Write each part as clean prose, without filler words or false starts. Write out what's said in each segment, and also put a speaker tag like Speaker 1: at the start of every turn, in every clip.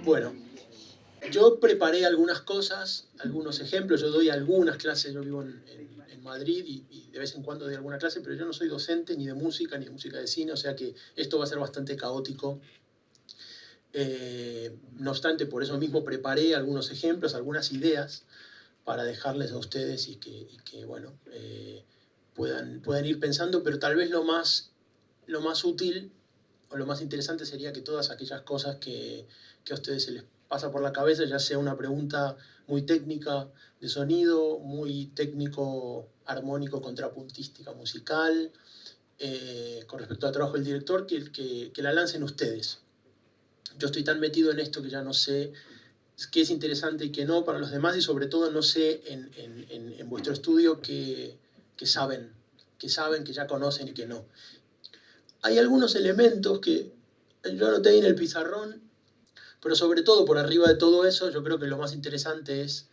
Speaker 1: Bueno, yo preparé algunas cosas, algunos ejemplos, yo doy algunas clases, yo vivo en Madrid y de vez en cuando doy alguna clase, pero yo no soy docente ni de música ni de música de cine, o sea que esto va a ser bastante caótico. No obstante, por eso mismo preparé algunos ejemplos, algunas ideas para dejarles a ustedes y que bueno, puedan ir pensando, pero tal vez lo más útil o lo más interesante sería que todas aquellas cosas que a ustedes se les pasa por la cabeza, ya sea una pregunta muy técnica de sonido, muy técnico, armónico, contrapuntística, musical, con respecto al trabajo del director, que la lancen ustedes. Yo estoy tan metido en esto que ya no sé qué es interesante y qué no para los demás, y sobre todo no sé en vuestro estudio qué saben, que ya conocen y que no. Hay algunos elementos que yo anoté ahí en el pizarrón, pero sobre todo por arriba de todo eso, yo creo que lo más interesante es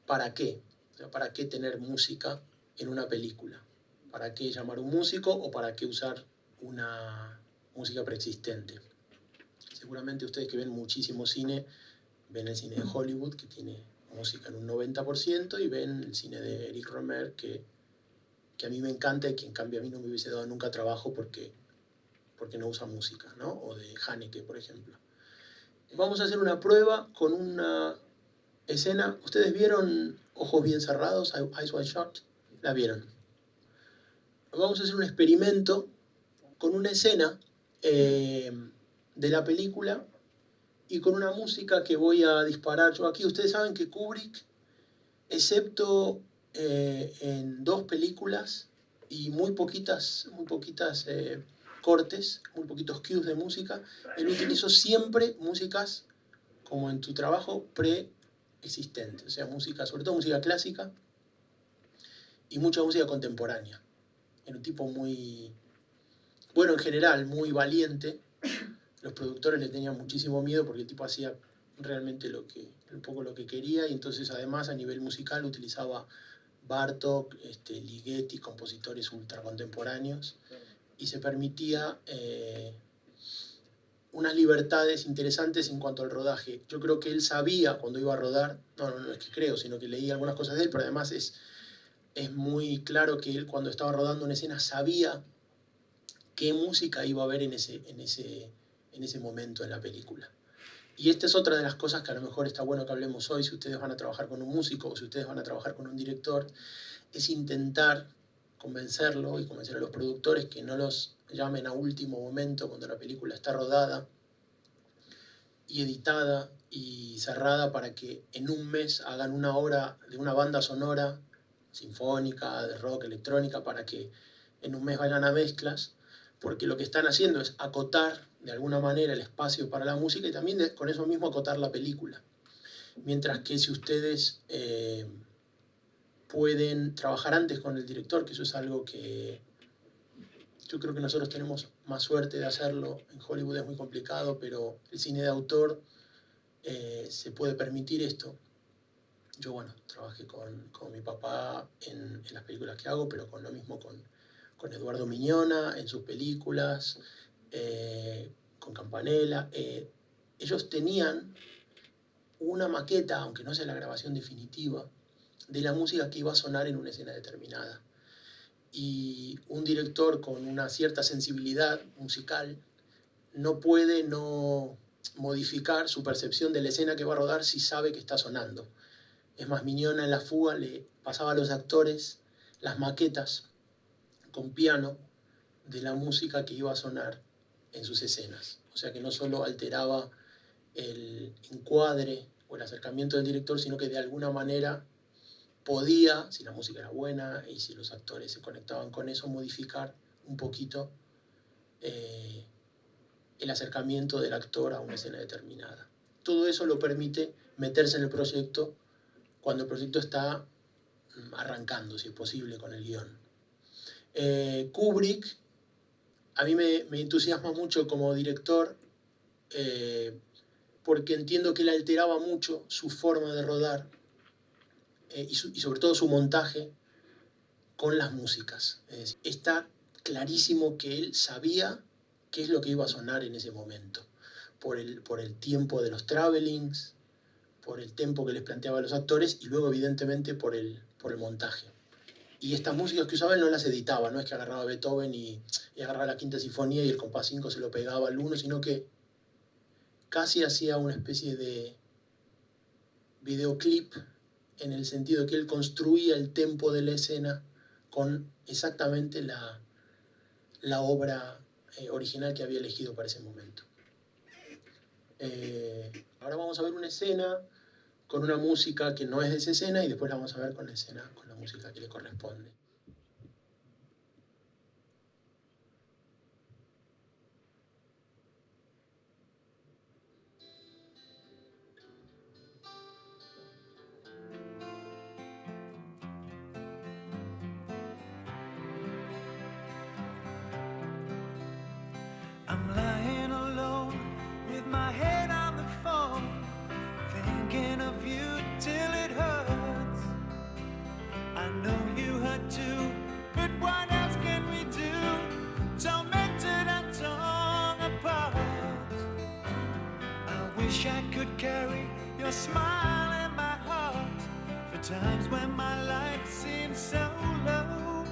Speaker 1: ¿para qué? O sea, ¿para qué tener música en una película? ¿Para qué llamar un músico o para qué usar una música preexistente? Seguramente ustedes que ven muchísimo cine, ven el cine de Hollywood, que tiene música en un 90%, y ven el cine de Eric Romer, que a mí me encanta y que en cambio a mí no me hubiese dado nunca trabajo porque no usa música, ¿no? O de Haneke, por ejemplo. Vamos a hacer una prueba con una escena. ¿Ustedes vieron Ojos Bien Cerrados, Eyes Wide Shut? ¿La vieron? Vamos a hacer un experimento con una escena de la película y con una música que voy a disparar yo aquí. Ustedes saben que Kubrick, excepto en dos películas y muy poquitas cortes, muy poquitos cues de música, él utilizó siempre músicas, como en tu trabajo, preexistentes, o sea, música, sobre todo música clásica y mucha música contemporánea. Era un tipo muy, bueno, en general, muy valiente. Los productores le tenían muchísimo miedo porque el tipo hacía realmente un poco lo que quería, y entonces además a nivel musical utilizaba Bartók, Ligeti, compositores ultracontemporáneos, y se permitía unas libertades interesantes en cuanto al rodaje. Yo creo que él sabía cuando iba a rodar, no es que creo, sino que leí algunas cosas de él, pero además es muy claro que él, cuando estaba rodando una escena, sabía qué música iba a haber en ese momento en la película. Y esta es otra de las cosas que a lo mejor está bueno que hablemos hoy, si ustedes van a trabajar con un músico o si ustedes van a trabajar con un director, es intentar convencerlo y convencer a los productores que no los llamen a último momento cuando la película está rodada y editada y cerrada, para que en un mes hagan una obra de una banda sonora sinfónica, de rock, electrónica, para que en un mes vayan a mezclas, porque lo que están haciendo es acotar de alguna manera el espacio para la música y también con eso mismo acotar la película. Mientras que si ustedes pueden trabajar antes con el director, que eso es algo que yo creo que nosotros tenemos más suerte de hacerlo. En Hollywood es muy complicado, pero el cine de autor se puede permitir esto. Yo, bueno, trabajé con mi papá en las películas que hago, pero con lo mismo con Eduardo Miñona en sus películas, con Campanella. Ellos tenían una maqueta, aunque no sea la grabación definitiva, de la música que iba a sonar en una escena determinada. Y un director con una cierta sensibilidad musical no puede no modificar su percepción de la escena que va a rodar si sabe que está sonando. Es más, Miñona en La Fuga le pasaba a los actores las maquetas con piano de la música que iba a sonar en sus escenas. O sea que no solo alteraba el encuadre o el acercamiento del director, sino que de alguna manera podía, si la música era buena y si los actores se conectaban con eso, modificar un poquito el acercamiento del actor a una escena determinada. Todo eso lo permite meterse en el proyecto cuando el proyecto está arrancando, si es posible, con el guión. Kubrick, a mí me entusiasma mucho como director, porque entiendo que él alteraba mucho su forma de rodar y sobre todo su montaje con las músicas. Está clarísimo que él sabía qué es lo que iba a sonar en ese momento. por el tiempo de los travelings, por el tempo que les planteaba a los actores y luego evidentemente por el montaje. Y estas músicas que usaba él no las editaba, no es que agarraba a Beethoven y agarraba la Quinta Sinfonía y el compás 5 se lo pegaba al 1, sino que casi hacía una especie de videoclip en el sentido que él construía el tempo de la escena con exactamente la obra original que había elegido para ese momento. Ahora vamos a ver una escena con una música que no es de esa escena y después la vamos a ver con la escena, con la música que le corresponde.
Speaker 2: I'm lying alone with my head on the phone, thinking of you till it hurts. I know you hurt too, but what else can we do? Tormented and torn apart. I wish I could carry your smile in my heart for times when my life seems so low.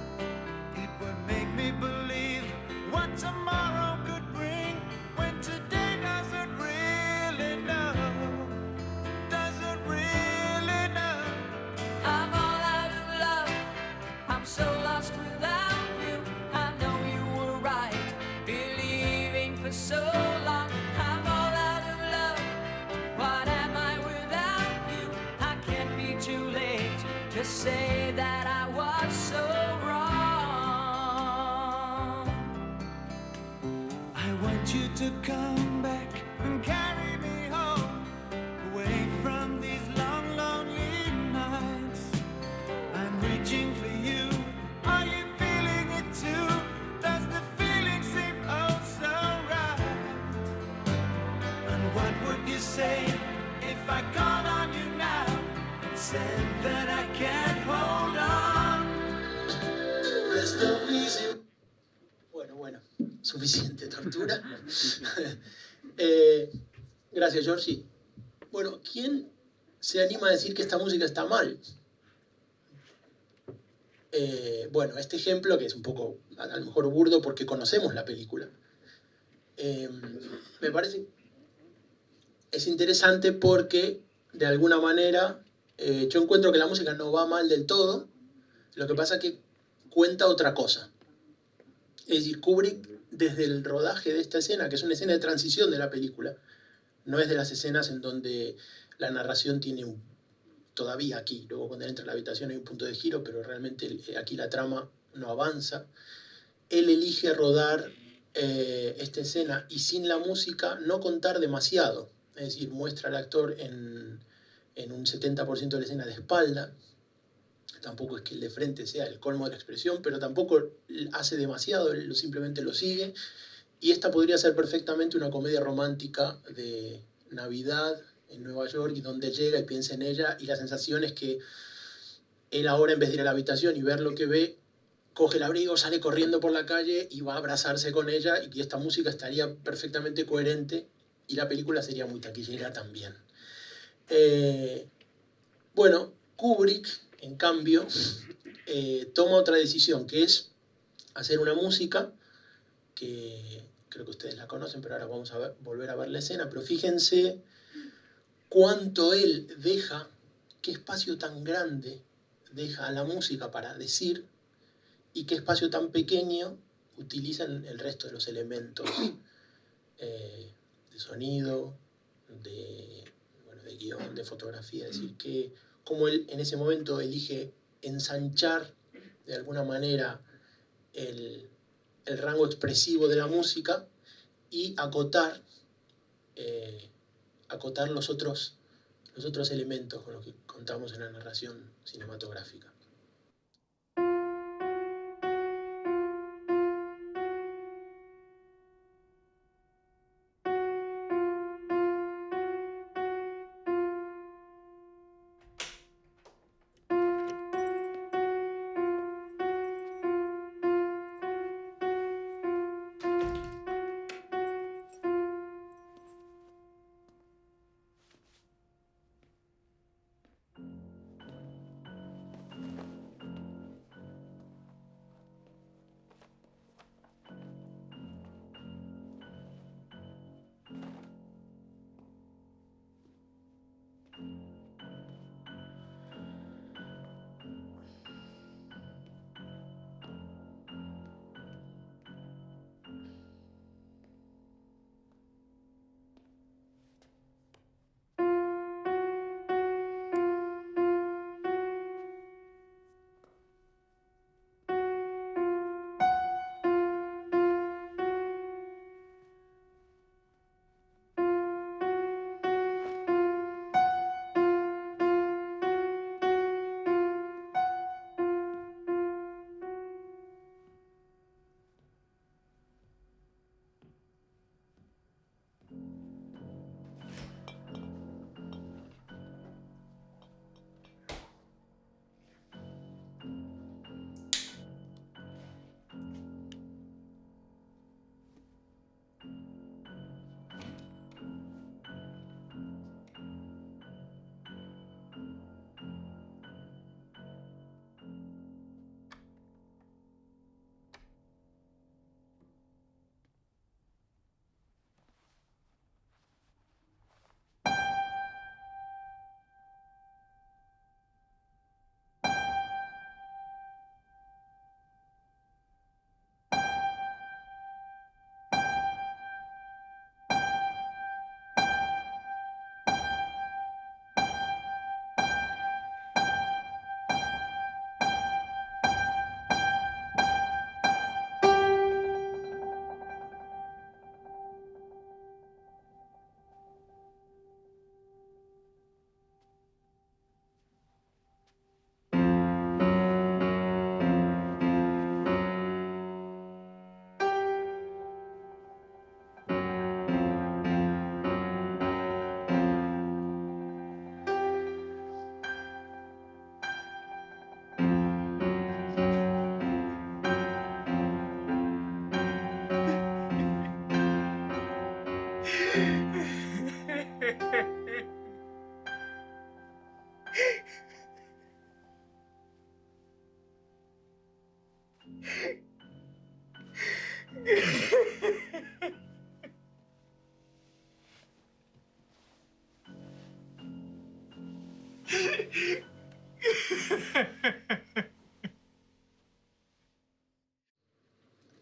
Speaker 2: It would make me believe what tomorrow could bring when today doesn't really know, doesn't really know.
Speaker 3: I'm all out of love, I'm so lost without you. I know you were right, believing for so long. I'm all out of love, what am I without you? I can't be too late to say that I was so wrong.
Speaker 2: I want you to come back and carry me home, away from these long, lonely nights. I'm reaching for you. Are you feeling it too? Does the feeling seem oh so right? And what would you say if I called on you now and said that I can't hold on?
Speaker 1: There's no reason. Bueno, suficiente tortura. Gracias, Georgie. Bueno, ¿quién se anima a decir que esta música está mal? Bueno, este ejemplo, que es un poco a lo mejor burdo porque conocemos la película, me parece es interesante porque de alguna manera yo encuentro que la música no va mal del todo, lo que pasa es que cuenta otra cosa. Es decir, Kubrick, desde el rodaje de esta escena, que es una escena de transición de la película, no es de las escenas en donde la narración tiene todavía aquí, luego cuando él entra a la habitación hay un punto de giro, pero realmente aquí la trama no avanza. Él elige rodar esta escena y sin la música no contar demasiado, es decir, muestra al actor en un 70% de la escena de espalda. Tampoco es que el de frente sea el colmo de la expresión, pero tampoco hace demasiado, él simplemente lo sigue. Y esta podría ser perfectamente una comedia romántica de Navidad en Nueva York, y donde llega y piensa en ella, y la sensación es que él ahora, en vez de ir a la habitación y ver lo que ve, coge el abrigo, sale corriendo por la calle y va a abrazarse con ella, y esta música estaría perfectamente coherente y la película sería muy taquillera también. Bueno, Kubrick, en cambio, toma otra decisión, que es hacer una música que creo que ustedes la conocen, pero ahora vamos a volver a ver la escena, pero fíjense cuánto él deja, qué espacio tan grande deja a la música para decir y qué espacio tan pequeño utilizan el resto de los elementos de sonido, de guión, de fotografía. Es decir, que como él en ese momento elige ensanchar de alguna manera el rango expresivo de la música y acotar los otros elementos con los que contamos en la narración cinematográfica.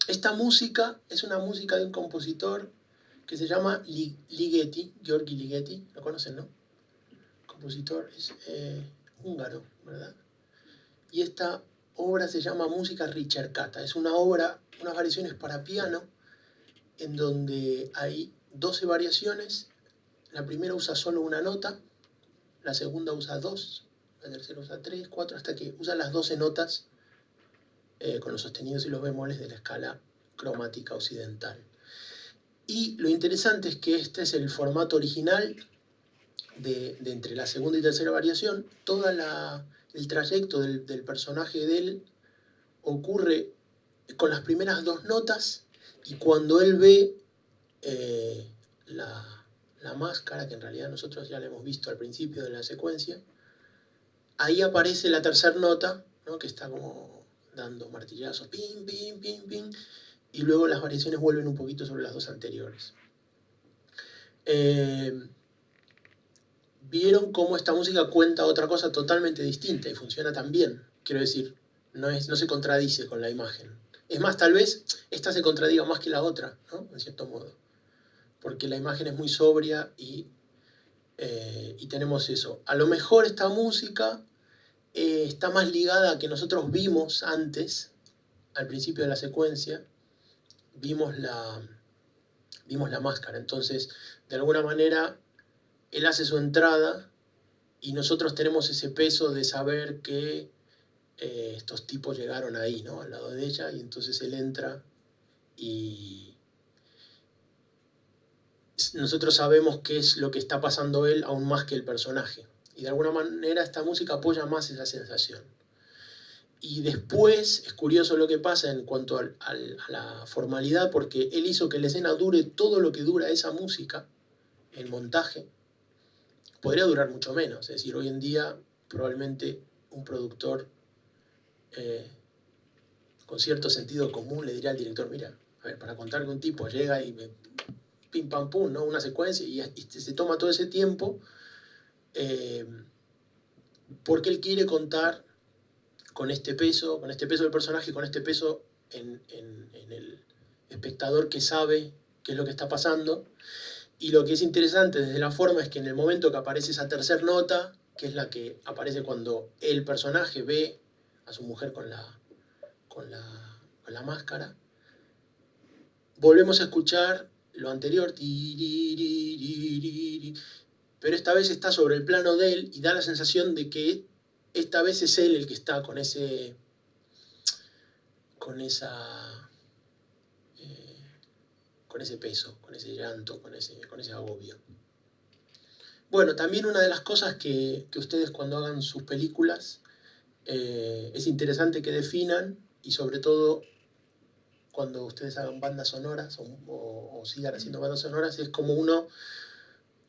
Speaker 1: Esta música es una música de un compositor que se llama Ligeti, György Ligeti, lo conocen, ¿no? Compositor es húngaro, ¿verdad? Y esta obra se llama Música Ricercata. Es una obra, unas variaciones para piano, en donde hay 12 variaciones. La primera usa solo una nota, la segunda usa 2, la tercera usa 3, 4, hasta que usa las 12 notas con los sostenidos y los bemoles de la escala cromática occidental. Y lo interesante es que este es el formato original de entre la segunda y tercera variación. Todo el trayecto del personaje de él ocurre con las primeras 2 notas, y cuando él ve la máscara, que en realidad nosotros ya la hemos visto al principio de la secuencia, ahí aparece la tercera nota, ¿no? Que está como dando martillazos, pim, pim, pim, pim, y luego las variaciones vuelven un poquito sobre las 2 anteriores. Vieron cómo esta música cuenta otra cosa totalmente distinta y funciona tan bien. Quiero decir, no se contradice con la imagen. Es más, tal vez esta se contradiga más que la otra, ¿no? En cierto modo. Porque la imagen es muy sobria y tenemos eso. A lo mejor esta música está más ligada a que nosotros vimos antes, al principio de la secuencia, vimos la máscara. Entonces, de alguna manera, él hace su entrada y nosotros tenemos ese peso de saber que estos tipos llegaron ahí, ¿no? Al lado de ella, y entonces él entra y nosotros sabemos qué es lo que está pasando él aún más que el personaje. Y de alguna manera esta música apoya más esa sensación. Y después es curioso lo que pasa en cuanto a la formalidad, porque él hizo que la escena dure todo lo que dura esa música, el montaje. Podría durar mucho menos. Es decir, hoy en día probablemente un productor con cierto sentido común le diría al director, mira, a ver, para contar que un tipo llega y pim pam pum, ¿no? Una secuencia y se toma todo ese tiempo porque él quiere contar con este peso del personaje, con este peso en el espectador que sabe qué es lo que está pasando. Y lo que es interesante desde la forma es que en el momento que aparece esa tercera nota, que es la que aparece cuando el personaje ve a su mujer con la máscara, volvemos a escuchar lo anterior, pero esta vez está sobre el plano de él y da la sensación de que esta vez es él el que está con ese peso, con ese llanto, con ese agobio. Bueno, también una de las cosas que ustedes cuando hagan sus películas es interesante que definan, y sobre todo cuando ustedes hagan bandas sonoras o sigan haciendo bandas sonoras, es como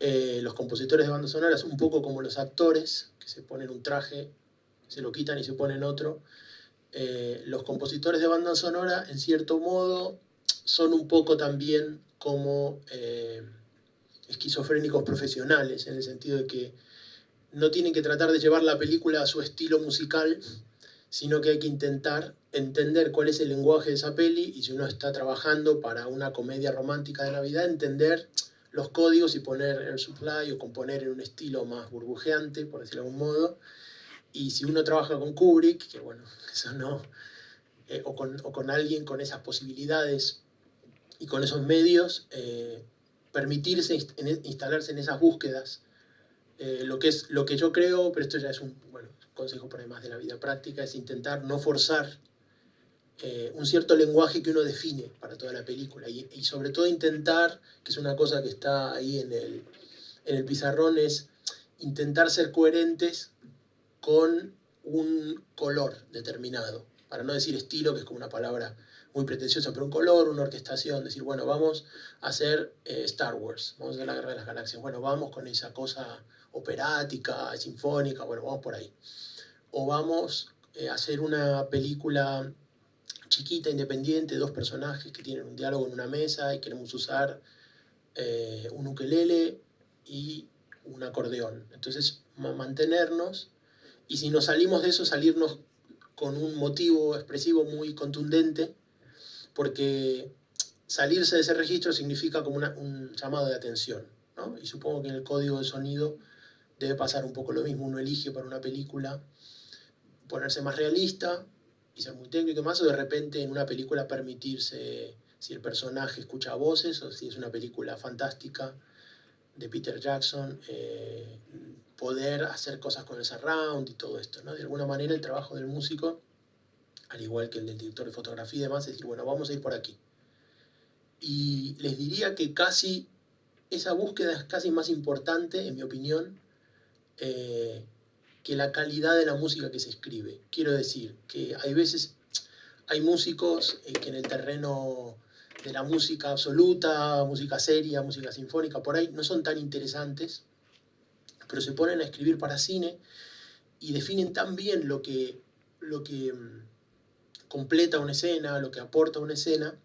Speaker 1: los compositores de bandas sonoras, un poco como los actores, que se ponen un traje, se lo quitan y se ponen otro. Los compositores de banda sonora, en cierto modo, son un poco también como esquizofrénicos profesionales, en el sentido de que no tienen que tratar de llevar la película a su estilo musical, sino que hay que intentar entender cuál es el lenguaje de esa peli, y si uno está trabajando para una comedia romántica de Navidad, entender los códigos y poner Air Supply o componer en un estilo más burbujeante, por decirlo de algún modo. Y si uno trabaja con Kubrick, que bueno, eso no, o con alguien con esas posibilidades y con esos medios, permitirse instalarse en esas búsquedas. Lo que yo creo, pero esto ya es un consejo por demás de la vida práctica, es intentar no forzar un cierto lenguaje que uno define para toda la película, y sobre todo intentar, que es una cosa que está ahí en el pizarrón, es intentar ser coherentes con un color determinado, para no decir estilo, que es como una palabra muy pretenciosa, pero un color, una orquestación, decir, bueno, vamos a hacer Star Wars, vamos a hacer la Guerra de las Galaxias, bueno, vamos con esa cosa operática, sinfónica, bueno, vamos por ahí. O vamos a hacer una película chiquita, independiente, 2 personajes que tienen un diálogo en una mesa y queremos usar un ukelele y un acordeón. Entonces, mantenernos Y si nos salimos de eso, salirnos con un motivo expresivo muy contundente, porque salirse de ese registro significa como un llamado de atención, ¿no? Y supongo que en el código de sonido debe pasar un poco lo mismo. Uno elige para una película ponerse más realista y ser muy técnico y más, o de repente en una película permitirse, si el personaje escucha voces o si es una película fantástica de Peter Jackson, poder hacer cosas con el surround y todo esto, ¿no? De alguna manera el trabajo del músico, al igual que el del director de fotografía y demás, es decir, bueno, vamos a ir por aquí. Y les diría que casi esa búsqueda es casi más importante, en mi opinión, que la calidad de la música que se escribe. Quiero decir que hay veces, hay músicos que en el terreno de la música absoluta, música seria, música sinfónica, por ahí no son tan interesantes, pero se ponen a escribir para cine y definen tan bien lo que completa una escena, lo que aporta una escena,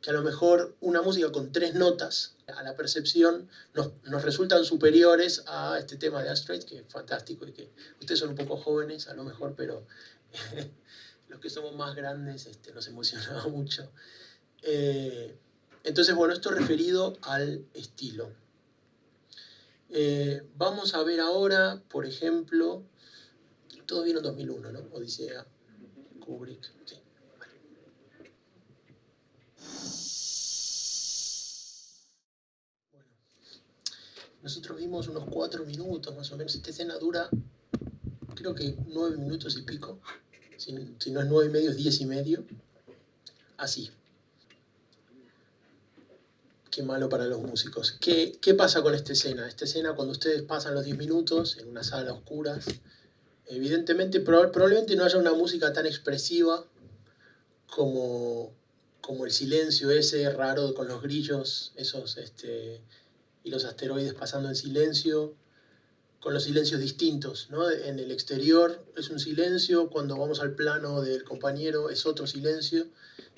Speaker 1: que a lo mejor una música con 3 notas a la percepción nos resultan superiores a este tema de Astrid, que es fantástico y que ustedes son un poco jóvenes a lo mejor, pero los que somos más grandes nos emocionaba mucho. Entonces, bueno, esto referido al estilo. Vamos a ver ahora, por ejemplo, todos vieron 2001, ¿no? Odisea, Kubrick, sí. Bueno, nosotros vimos unos 4 minutos más o menos. Esta escena dura, creo que 9 minutos y pico. Si no es 9 y medio, es 10 y medio. Así. Qué malo para los músicos. ¿Qué pasa con esta escena? Esta escena, cuando ustedes pasan los 10 minutos en una sala a oscuras, evidentemente, probablemente no haya una música tan expresiva como el silencio ese raro con los grillos, esos, y los asteroides pasando en silencio, con los silencios distintos, ¿no? En el exterior es un silencio, cuando vamos al plano del compañero es otro silencio,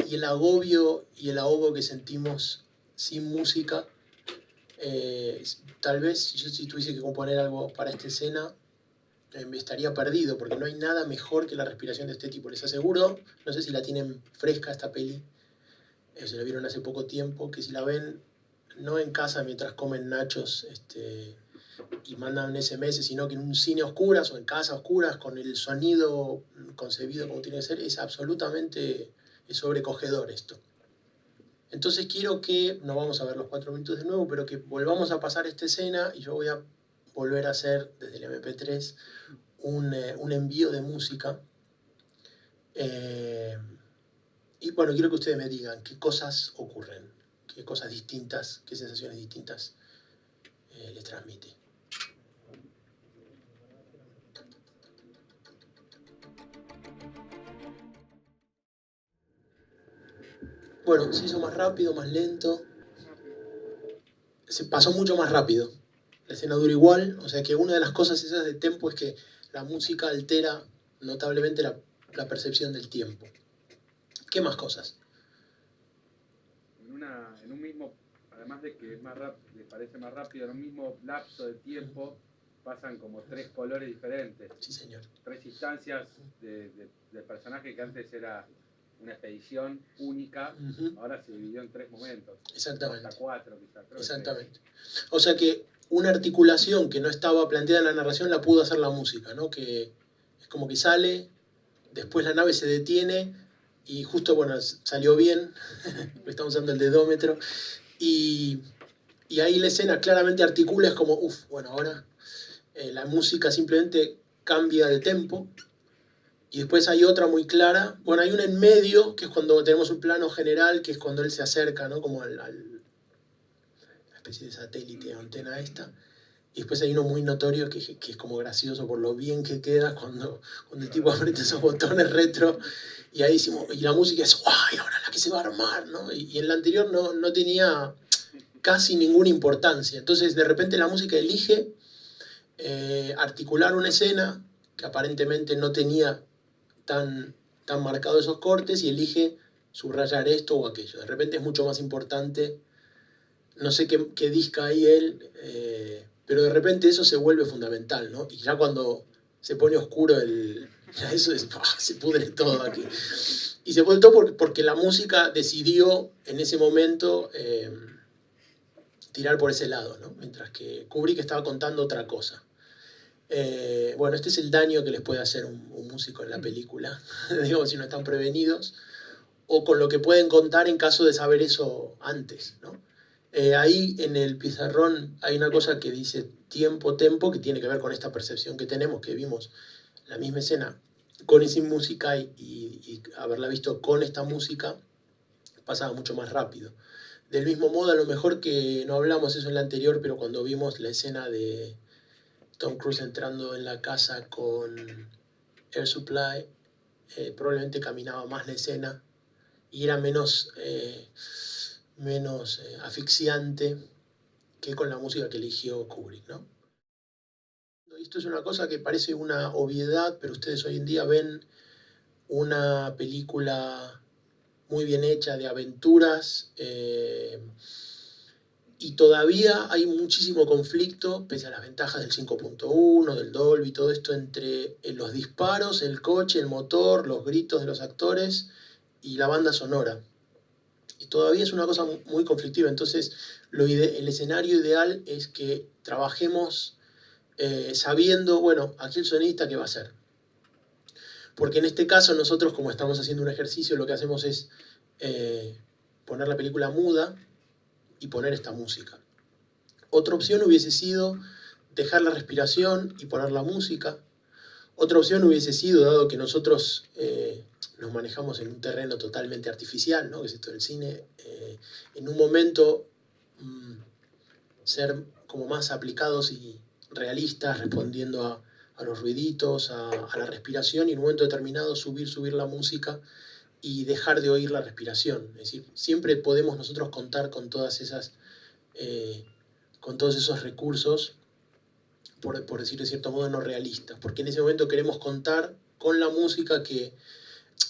Speaker 1: y el agobio y el ahogo que sentimos sin música, tal vez yo, si tuviese que componer algo para esta escena, me estaría perdido, porque no hay nada mejor que la respiración de este tipo. Les aseguro, no sé si la tienen fresca esta peli, se la vieron hace poco tiempo, que si la ven no en casa mientras comen nachos y mandan un SMS, sino que en un cine a oscuras o en casa a oscuras, con el sonido concebido como tiene que ser, es absolutamente sobrecogedor esto. Entonces quiero que, no vamos a ver los 4 minutos de nuevo, pero que volvamos a pasar esta escena y yo voy a volver a hacer desde el MP3 un envío de música. Y bueno, quiero que ustedes me digan qué cosas ocurren, qué cosas distintas, qué sensaciones distintas les transmite. Bueno, se hizo más rápido, más lento. Se pasó mucho más rápido. La escena dura igual, o sea que una de las cosas esas de tempo es que la música altera notablemente la percepción del tiempo. ¿Qué más cosas?
Speaker 4: En un mismo, además de que es más rápido, les parece más rápido, en un mismo lapso de tiempo pasan como 3 colores diferentes.
Speaker 1: Sí, señor.
Speaker 4: 3 instancias del personaje que antes era una expedición única, ahora se dividió en 3 momentos.
Speaker 1: Exactamente.
Speaker 4: Hasta 4 quizás.
Speaker 1: Exactamente. O sea que una articulación que no estaba planteada en la narración la pudo hacer la música, ¿no? Que es como que sale, después la nave se detiene y justo, bueno, salió bien, estamos usando el dedómetro, y ahí la escena claramente articula, es como, bueno, ahora la música simplemente cambia de tempo, y después hay otra muy clara, bueno, hay una en medio, que es cuando tenemos un plano general, que es cuando él se acerca, ¿no? Como la especie de satélite, antena esta, y después hay uno muy notorio que es como gracioso por lo bien que queda cuando el tipo aprieta esos botones retro, y ahí decimos, y la música es, ¡ay, ahora la que se va a armar!, ¿no? Y en la anterior no tenía casi ninguna importancia. Entonces, de repente la música elige articular una escena que aparentemente no tenía tan marcados esos cortes y elige subrayar esto o aquello. De repente es mucho más importante, no sé qué disca ahí él, pero de repente eso se vuelve fundamental, ¿no? Y ya cuando se pone oscuro eso se pudre todo aquí. Y se pudre todo porque la música decidió en ese momento tirar por ese lado, ¿no? Mientras que Kubrick estaba contando otra cosa. Bueno, este es el daño que les puede hacer un músico en la película, digamos, si no están prevenidos, o con lo que pueden contar en caso de saber eso antes, ¿no? Ahí en el pizarrón hay una cosa que dice tiempo, tempo, que tiene que ver con esta percepción que tenemos, que vimos la misma escena con y sin música y haberla visto con esta música pasaba mucho más rápido. Del mismo modo, a lo mejor que no hablamos eso en la anterior, pero cuando vimos la escena de Tom Cruise entrando en la casa con Air Supply, probablemente caminaba más la escena y era menos asfixiante que con la música que eligió Kubrick, ¿no? Esto es una cosa que parece una obviedad, pero ustedes hoy en día ven una película muy bien hecha de aventuras y todavía hay muchísimo conflicto, pese a las ventajas del 5.1, del Dolby, todo esto, entre los disparos, el coche, el motor, los gritos de los actores y la banda sonora. Y todavía es una cosa muy conflictiva. Entonces, el escenario ideal es que trabajemos sabiendo, bueno, aquí el sonidista qué va a hacer. Porque en este caso nosotros, como estamos haciendo un ejercicio, lo que hacemos es poner la película muda y poner esta música. Otra opción hubiese sido dejar la respiración y poner la música. Otra opción hubiese sido, dado que nosotros nos manejamos en un terreno totalmente artificial, ¿no? Que es esto del cine, en un momento ser como más aplicados y realistas, respondiendo a los ruiditos, a la respiración, y en un momento determinado subir la música y dejar de oír la respiración. Es decir, siempre podemos nosotros contar con todas esas, con todos esos recursos, por decir de cierto modo, no realistas, porque en ese momento queremos contar con la música que,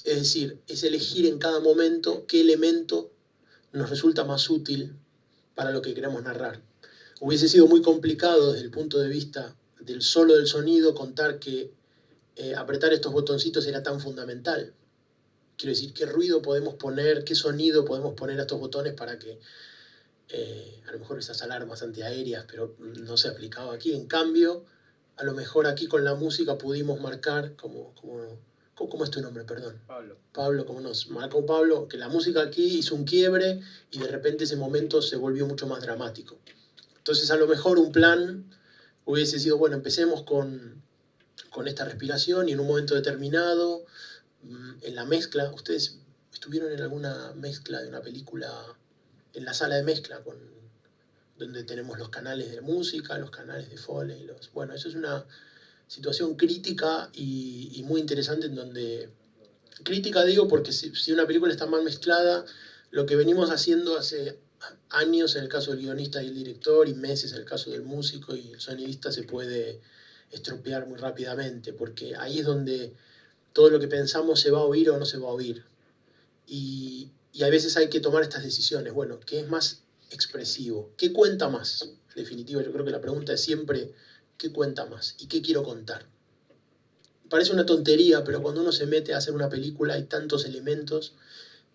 Speaker 1: es decir, es elegir en cada momento qué elemento nos resulta más útil para lo que queremos narrar. Hubiese sido muy complicado desde el punto de vista del solo del sonido contar que apretar estos botoncitos era tan fundamental. Quiero decir, qué ruido podemos poner, qué sonido podemos poner a estos botones para que a lo mejor esas alarmas antiaéreas, pero no se aplicaba aquí. En cambio, a lo mejor aquí con la música pudimos marcar, ¿cómo es tu nombre? Perdón. Pablo, como nos marcó Pablo, que la música aquí hizo un quiebre y de repente ese momento se volvió mucho más dramático. Entonces a lo mejor un plan hubiese sido, bueno, empecemos con esta respiración y en un momento determinado, en la mezcla, ¿ustedes estuvieron en alguna mezcla de una película, en la sala de mezcla, donde tenemos los canales de música, los canales de Foley? Bueno, eso es una situación crítica y muy interesante, en donde, crítica digo porque si una película está mal mezclada, lo que venimos haciendo hace años en el caso del guionista y el director, y meses en el caso del músico y el sonidista, se puede estropear muy rápidamente, porque ahí es donde todo lo que pensamos se va a oír o no se va a oír. Y a veces hay que tomar estas decisiones. Bueno, ¿qué es más expresivo? ¿Qué cuenta más? En definitiva, yo creo que la pregunta es siempre, ¿qué cuenta más? ¿Y qué quiero contar? Parece una tontería, pero cuando uno se mete a hacer una película hay tantos elementos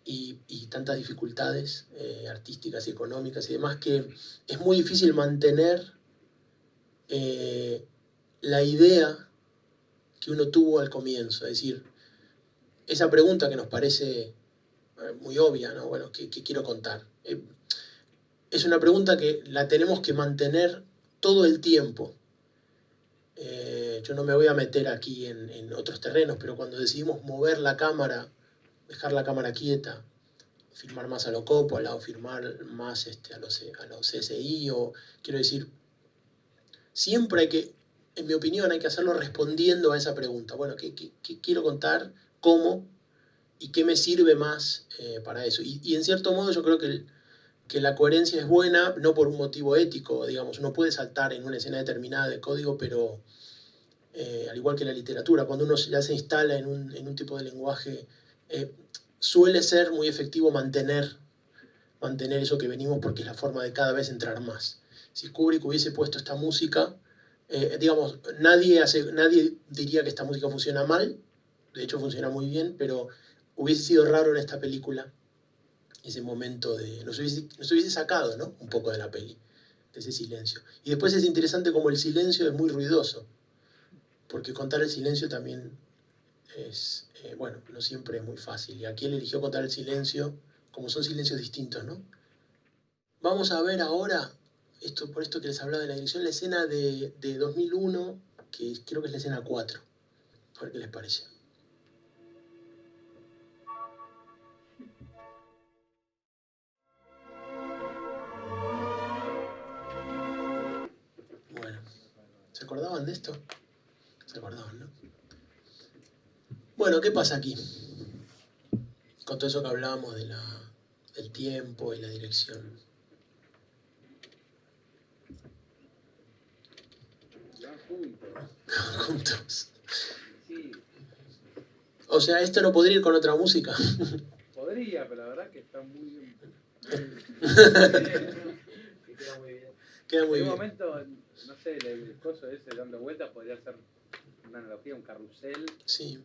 Speaker 1: y tantas dificultades artísticas y económicas y demás, que es muy difícil mantener la idea que uno tuvo al comienzo. Es decir, esa pregunta que nos parece muy obvia, ¿no? Bueno, ¿qué quiero contar? Es una pregunta que la tenemos que mantener todo el tiempo. Yo no me voy a meter aquí en otros terrenos, pero cuando decidimos mover la cámara, dejar la cámara quieta, filmar más a lo Coppola o filmar más a los CSI, o quiero decir, siempre hay que, en mi opinión, hay que hacerlo respondiendo a esa pregunta. Bueno, ¿qué quiero contar? ¿Cómo? ¿Y qué me sirve más para eso? Y en cierto modo yo creo que la coherencia es buena, no por un motivo ético, digamos. Uno puede saltar en una escena determinada de código, pero al igual que la literatura, cuando uno ya se instala en un tipo de lenguaje, suele ser muy efectivo mantener eso que venimos, porque es la forma de cada vez entrar más. Si Kubrick hubiese puesto esta música, Digamos, nadie diría que esta música funciona mal, de hecho funciona muy bien, pero hubiese sido raro en esta película ese momento de... Nos hubiese sacado, ¿no? Un poco de la peli, de ese silencio. Y después es interesante como el silencio es muy ruidoso, porque contar el silencio también es, bueno, no siempre es muy fácil. Y aquí él eligió contar el silencio, como son silencios distintos, ¿no? Vamos a ver ahora, por esto que les hablaba de la dirección, la escena de 2001, que creo que es la escena 4. A ver qué les parece. Bueno, ¿se acordaban de esto? Se acordaban, ¿no? Bueno, ¿qué pasa aquí? Con todo eso que hablábamos del tiempo y la dirección.
Speaker 4: Van juntos.
Speaker 1: Juntos.
Speaker 4: Sí,
Speaker 1: O sea, esto no podría ir con otra música.
Speaker 4: podría, pero la verdad que está muy bien.
Speaker 5: Que queda muy bien.
Speaker 1: Queda muy
Speaker 4: En un
Speaker 1: bien.
Speaker 4: momento, no sé, el coso ese dando vueltas podría ser una analogía, un carrusel,
Speaker 1: Sí,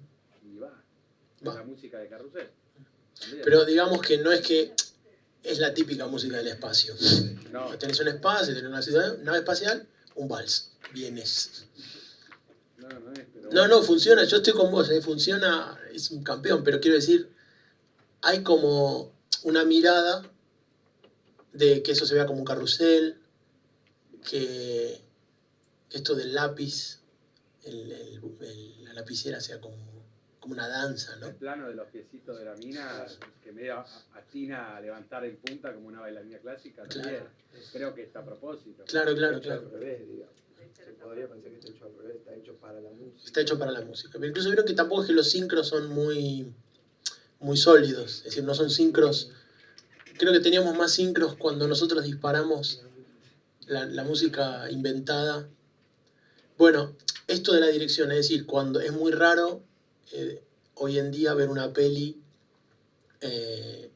Speaker 4: y va.
Speaker 1: va.
Speaker 4: La música de carrusel. También.
Speaker 1: Pero digamos que no es que es la típica música del espacio.
Speaker 4: No,
Speaker 1: Tenés un espacio, tenés una ciudad, nave espacial, un vals. Vienes.
Speaker 4: no es, pero
Speaker 1: No, funciona, yo estoy con vos, funciona, es un campeón, pero quiero decir, hay como una mirada de que eso se vea como un carrusel, que esto del lápiz, la lapicera sea como una danza, ¿no?
Speaker 4: el plano de los piecitos de la mina, que medio atina a levantar en punta como una bailarina clásica, también.
Speaker 1: Claro.
Speaker 4: Creo que está a propósito.
Speaker 1: Claro.
Speaker 5: Hecho al revés, digamos. Se podría pensar que está hecho al revés, está hecho para la música.
Speaker 1: Está hecho para la música. Pero incluso creo que tampoco es que los sincros son muy sólidos, es decir, no son sincros. Creo que teníamos más sincros cuando nosotros disparamos la música inventada. Bueno, esto de la dirección, es decir, cuando es muy raro hoy en día ver una peli que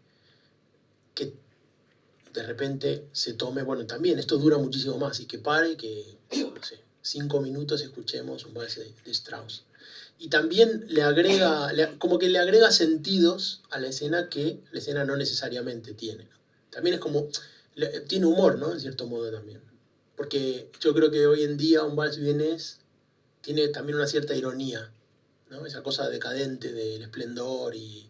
Speaker 1: de repente se tome, bueno, también esto dura muchísimo más, y que pare, que, no sé, 5 minutos escuchemos un vals de Strauss. Y también como que le agrega sentidos a la escena que la escena no necesariamente tiene, ¿no? También es como, tiene humor, ¿no? En cierto modo también. Porque yo creo que hoy en día un vals vienés tiene también una cierta ironía, ¿no? Esa cosa decadente del esplendor y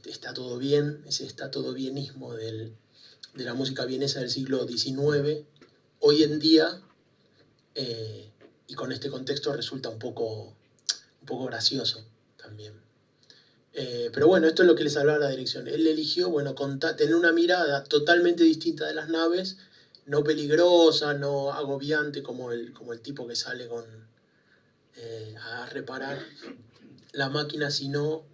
Speaker 1: está todo bien, ese está todo bienismo de la música vienesa del siglo XIX, hoy en día, y con este contexto resulta un poco gracioso también. Pero bueno, esto es lo que les hablaba la dirección. Él eligió, bueno, tener una mirada totalmente distinta de las naves, no peligrosa, no agobiante como el tipo que sale a reparar la máquina, sino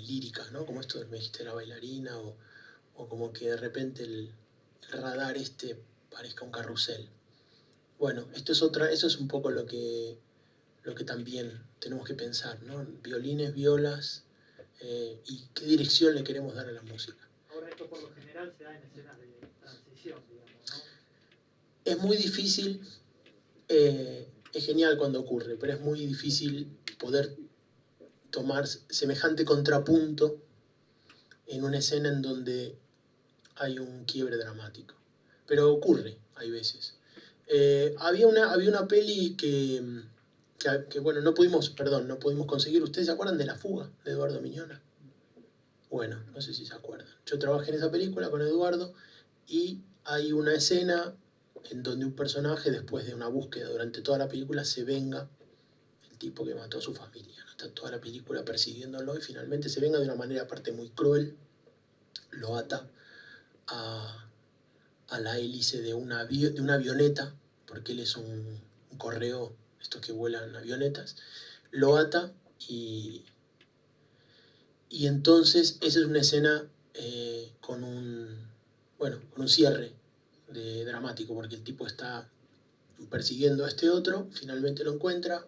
Speaker 1: lírica, ¿no? Como esto me dijiste, la bailarina, o como que de repente el radar parezca un carrusel. Bueno, eso es un poco lo que también tenemos que pensar, ¿no? Violines, violas, y qué dirección le queremos dar a la música.
Speaker 6: Ahora esto por lo general se da en escenas de transición, digamos, ¿no?
Speaker 1: Es muy difícil, es genial cuando ocurre, pero es muy difícil poder tomar semejante contrapunto en una escena en donde hay un quiebre dramático. Pero ocurre, hay veces. Había una peli que bueno, no pudimos conseguir. ¿Ustedes se acuerdan de La Fuga, de Eduardo Miñona? Bueno, no sé si se acuerdan. Yo trabajé en esa película con Eduardo, y hay una escena en donde un personaje, después de una búsqueda durante toda la película, se venga el tipo que mató a su familia, ¿no? Está toda la película persiguiéndolo, y finalmente se venga de una manera aparte muy cruel, lo ata a la hélice de una avioneta, porque él es un correo, estos que vuelan avionetas, lo ata, y entonces esa es una escena con un cierre dramático, porque el tipo está persiguiendo a este otro, finalmente lo encuentra,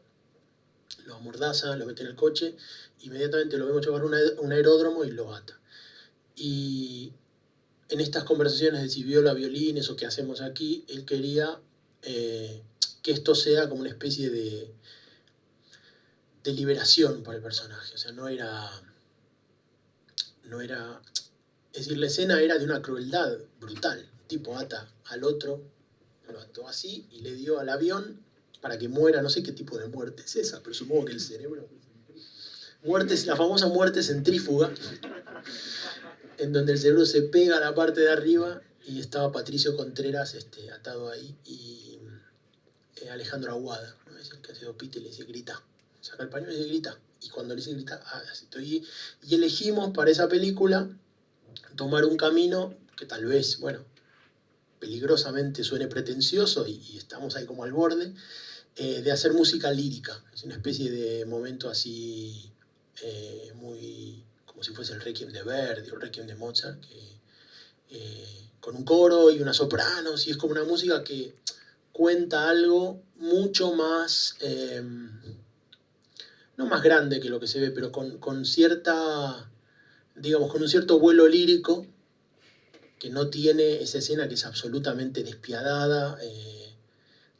Speaker 1: lo amordaza, lo mete en el coche, inmediatamente lo vemos llevar a un aeródromo y lo ata. Y en estas conversaciones de si viola violines o qué hacemos aquí, él quería que esto sea como una especie de liberación para el personaje. O sea, no era... Es decir, la escena era de una crueldad brutal. Un tipo ata al otro, lo ató así y le dio al avión para que muera. No sé qué tipo de muerte es esa, pero supongo que el cerebro... La famosa muerte centrífuga, en donde el cerebro se pega a la parte de arriba, y estaba Patricio Contreras atado ahí, y Alejandro Aguada, ¿no? Es el que ha sido Pete, y le dice grita, saca el pañuelo y le dice grita, y cuando le dice grita, y elegimos para esa película tomar un camino que tal vez, bueno, peligrosamente suene pretencioso, y estamos ahí como al borde, de hacer música lírica. Es una especie de momento así muy como si fuese el Requiem de Verdi o el Requiem de Mozart, con un coro y unas sopranos, y es como una música que cuenta algo mucho más, no más grande que lo que se ve, pero con cierta, digamos, con un cierto vuelo lírico que no tiene esa escena, que es absolutamente despiadada,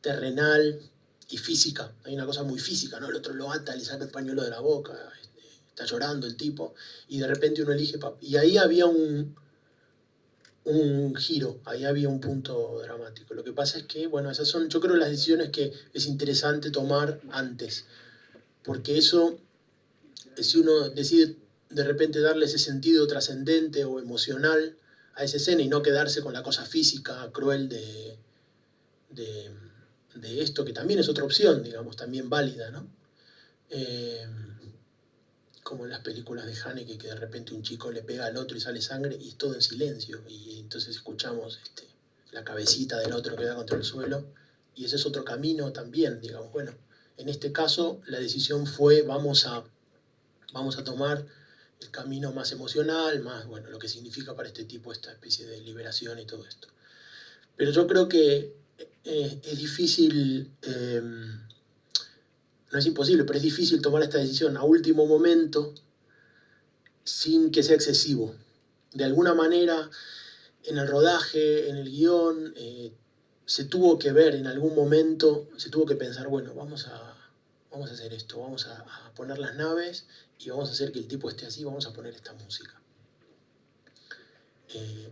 Speaker 1: terrenal y física. Hay una cosa muy física, ¿no? El otro lo ata, le saca el pañuelo de la boca, está llorando el tipo, y de repente uno elige... Y ahí había un giro, ahí había un punto dramático. Lo que pasa es que, bueno, esas son, yo creo, las decisiones que es interesante tomar antes, porque eso, si uno decide de repente darle ese sentido trascendente o emocional a esa escena y no quedarse con la cosa física cruel de esto, que también es otra opción, digamos, también válida, ¿no? Como en las películas de Haneke, que de repente un chico le pega al otro y sale sangre y es todo en silencio, y entonces escuchamos la cabecita del otro que da contra el suelo, y ese es otro camino también, digamos. Bueno, en este caso la decisión fue vamos a tomar el camino más emocional, más, bueno, lo que significa para este tipo esta especie de liberación y todo esto. Pero yo creo que es difícil... no es imposible, pero es difícil tomar esta decisión a último momento sin que sea excesivo. De alguna manera, en el rodaje, en el guión, se tuvo que ver en algún momento, se tuvo que pensar, bueno, vamos a hacer esto, vamos a poner las naves y vamos a hacer que el tipo esté así, vamos a poner esta música.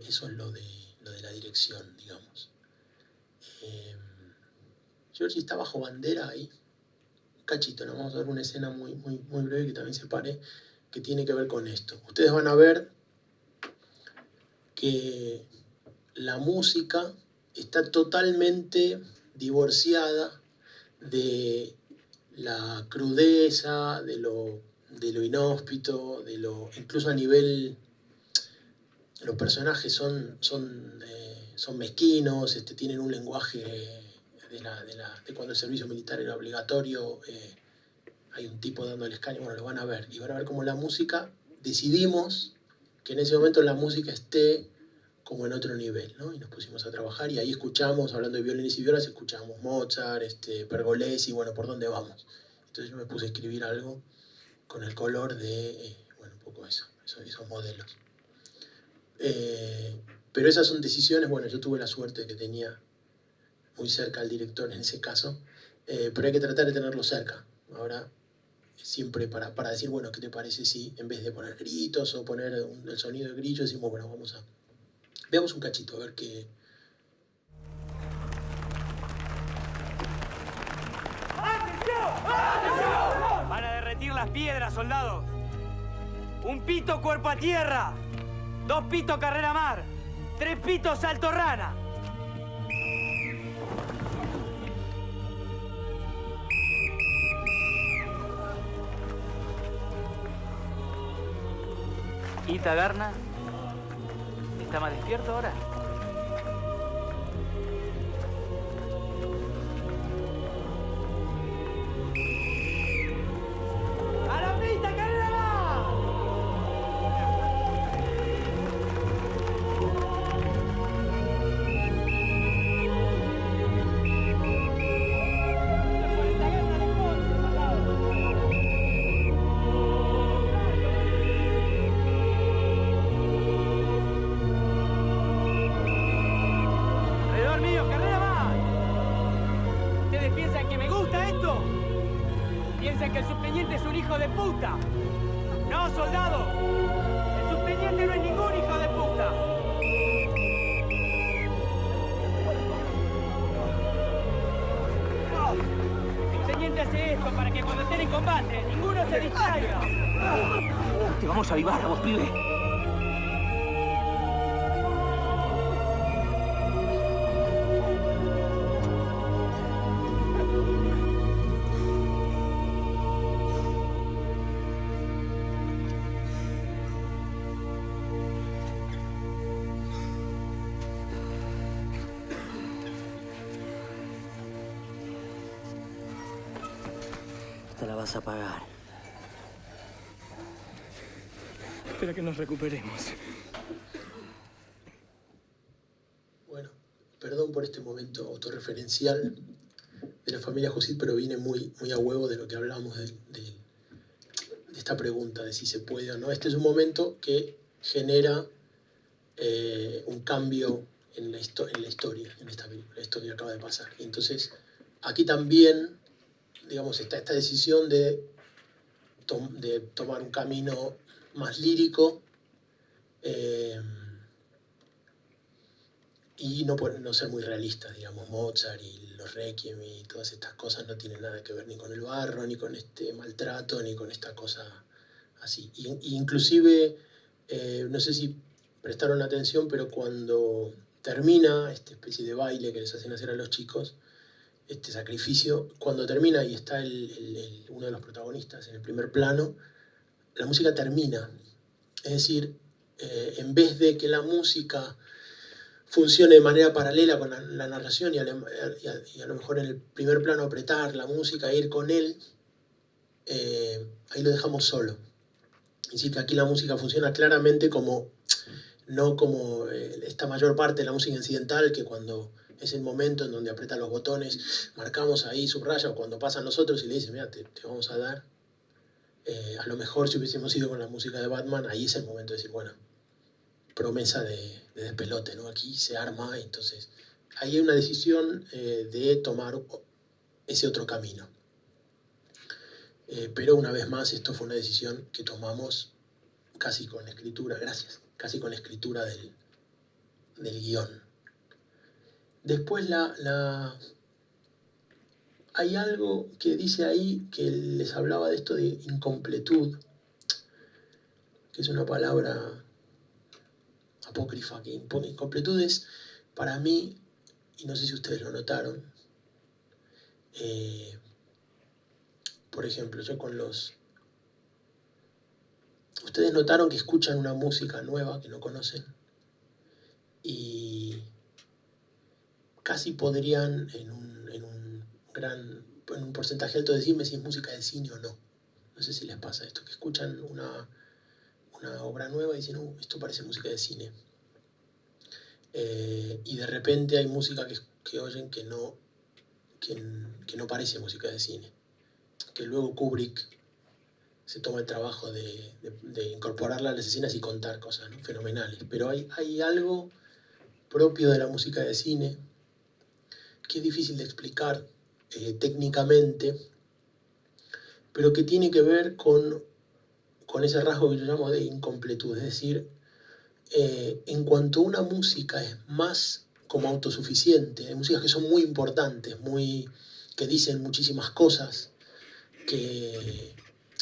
Speaker 1: Eso es lo de la dirección, digamos. Giorgi está bajo bandera ahí. Cachito, nos vamos a ver una escena muy breve que también se pare, que tiene que ver con esto. Ustedes van a ver que la música está totalmente divorciada de la crudeza, de lo inhóspito, incluso a nivel... Los personajes son mezquinos, tienen un lenguaje... de cuando el servicio militar era obligatorio, hay un tipo dando el escaño, bueno, lo van a ver, y van a ver cómo la música, decidimos que en ese momento la música esté como en otro nivel, ¿no? Y nos pusimos a trabajar, y ahí escuchamos, hablando de violines y violas, escuchamos Mozart, Pergolesi, bueno, ¿por dónde vamos? Entonces yo me puse a escribir algo con el color de, bueno, un poco esos modelos. Pero esas son decisiones, bueno, yo tuve la suerte de que tenía muy cerca al director en ese caso, pero hay que tratar de tenerlo cerca. Ahora, siempre para decir, bueno, ¿qué te parece si en vez de poner gritos o poner el sonido de grillo, decimos, bueno, veamos un cachito, a ver qué...
Speaker 7: Van a derretir las piedras, soldados. Un pito cuerpo a tierra. 2 pitos carrera mar. 3 pitos salto rana. ¿Y Tagarna? ¿Está más despierto ahora? ¡A la pista, carrera más! piensan que me gusta esto? Piensan que el subteniente es un hijo de puta. No, soldado. El subteniente no es ningún hijo de puta. El teniente hace esto para que cuando estén en combate, ninguno se distraiga.
Speaker 8: Te vamos a avivar a vos, pibe. Te la vas a pagar.
Speaker 7: Espera que nos recuperemos.
Speaker 1: Bueno, perdón por este momento autorreferencial de la familia Jusit, pero vine muy a huevo de lo que hablábamos de esta pregunta, de si se puede o no. Este es un momento que genera un cambio en la historia, en esta película, esto que acaba de pasar. Y entonces, aquí también, digamos, está esta decisión de tomar un camino más lírico y no ser muy realista, digamos. Mozart y los Requiem y todas estas cosas no tienen nada que ver ni con el barro, ni con este maltrato, ni con esta cosa así. Y inclusive, no sé si prestaron atención, pero cuando termina esta especie de baile que les hacen hacer a los chicos, este sacrificio, cuando termina y está uno de los protagonistas en el primer plano, la música termina. Es decir, en vez de que la música funcione de manera paralela con la narración y a lo mejor en el primer plano apretar la música e ir con él, ahí lo dejamos solo. Es decir, que aquí la música funciona claramente no como esta mayor parte de la música incidental, que cuando es el momento en donde aprieta los botones, marcamos ahí, subraya, o cuando pasan los otros y le dicen, mira, te vamos a dar. A lo mejor si hubiésemos ido con la música de Batman, ahí es el momento de decir, bueno, promesa de despelote, ¿no? Aquí se arma, entonces ahí hay una decisión de tomar ese otro camino. Pero una vez más, esto fue una decisión que tomamos casi con la escritura, casi con la escritura del guión. Después hay algo que dice ahí, que les hablaba de esto de incompletud, que es una palabra apócrifa, que incompletud es, para mí, y no sé si ustedes lo notaron, por ejemplo, yo con ustedes notaron que escuchan una música nueva que no conocen y casi podrían en un porcentaje alto decirme si es música de cine o no. No sé si les pasa esto, que escuchan una obra nueva y dicen, esto parece música de cine. Y de repente hay música que oyen que no parece música de cine. Que luego Kubrick se toma el trabajo de incorporarla a las escenas y contar cosas, ¿no? Fenomenales. Pero hay algo propio de la música de cine que es difícil de explicar técnicamente, pero que tiene que ver con ese rasgo que yo llamo de incompletud. Es decir, en cuanto una música es más como autosuficiente, hay músicas que son muy importantes, que dicen muchísimas cosas, que,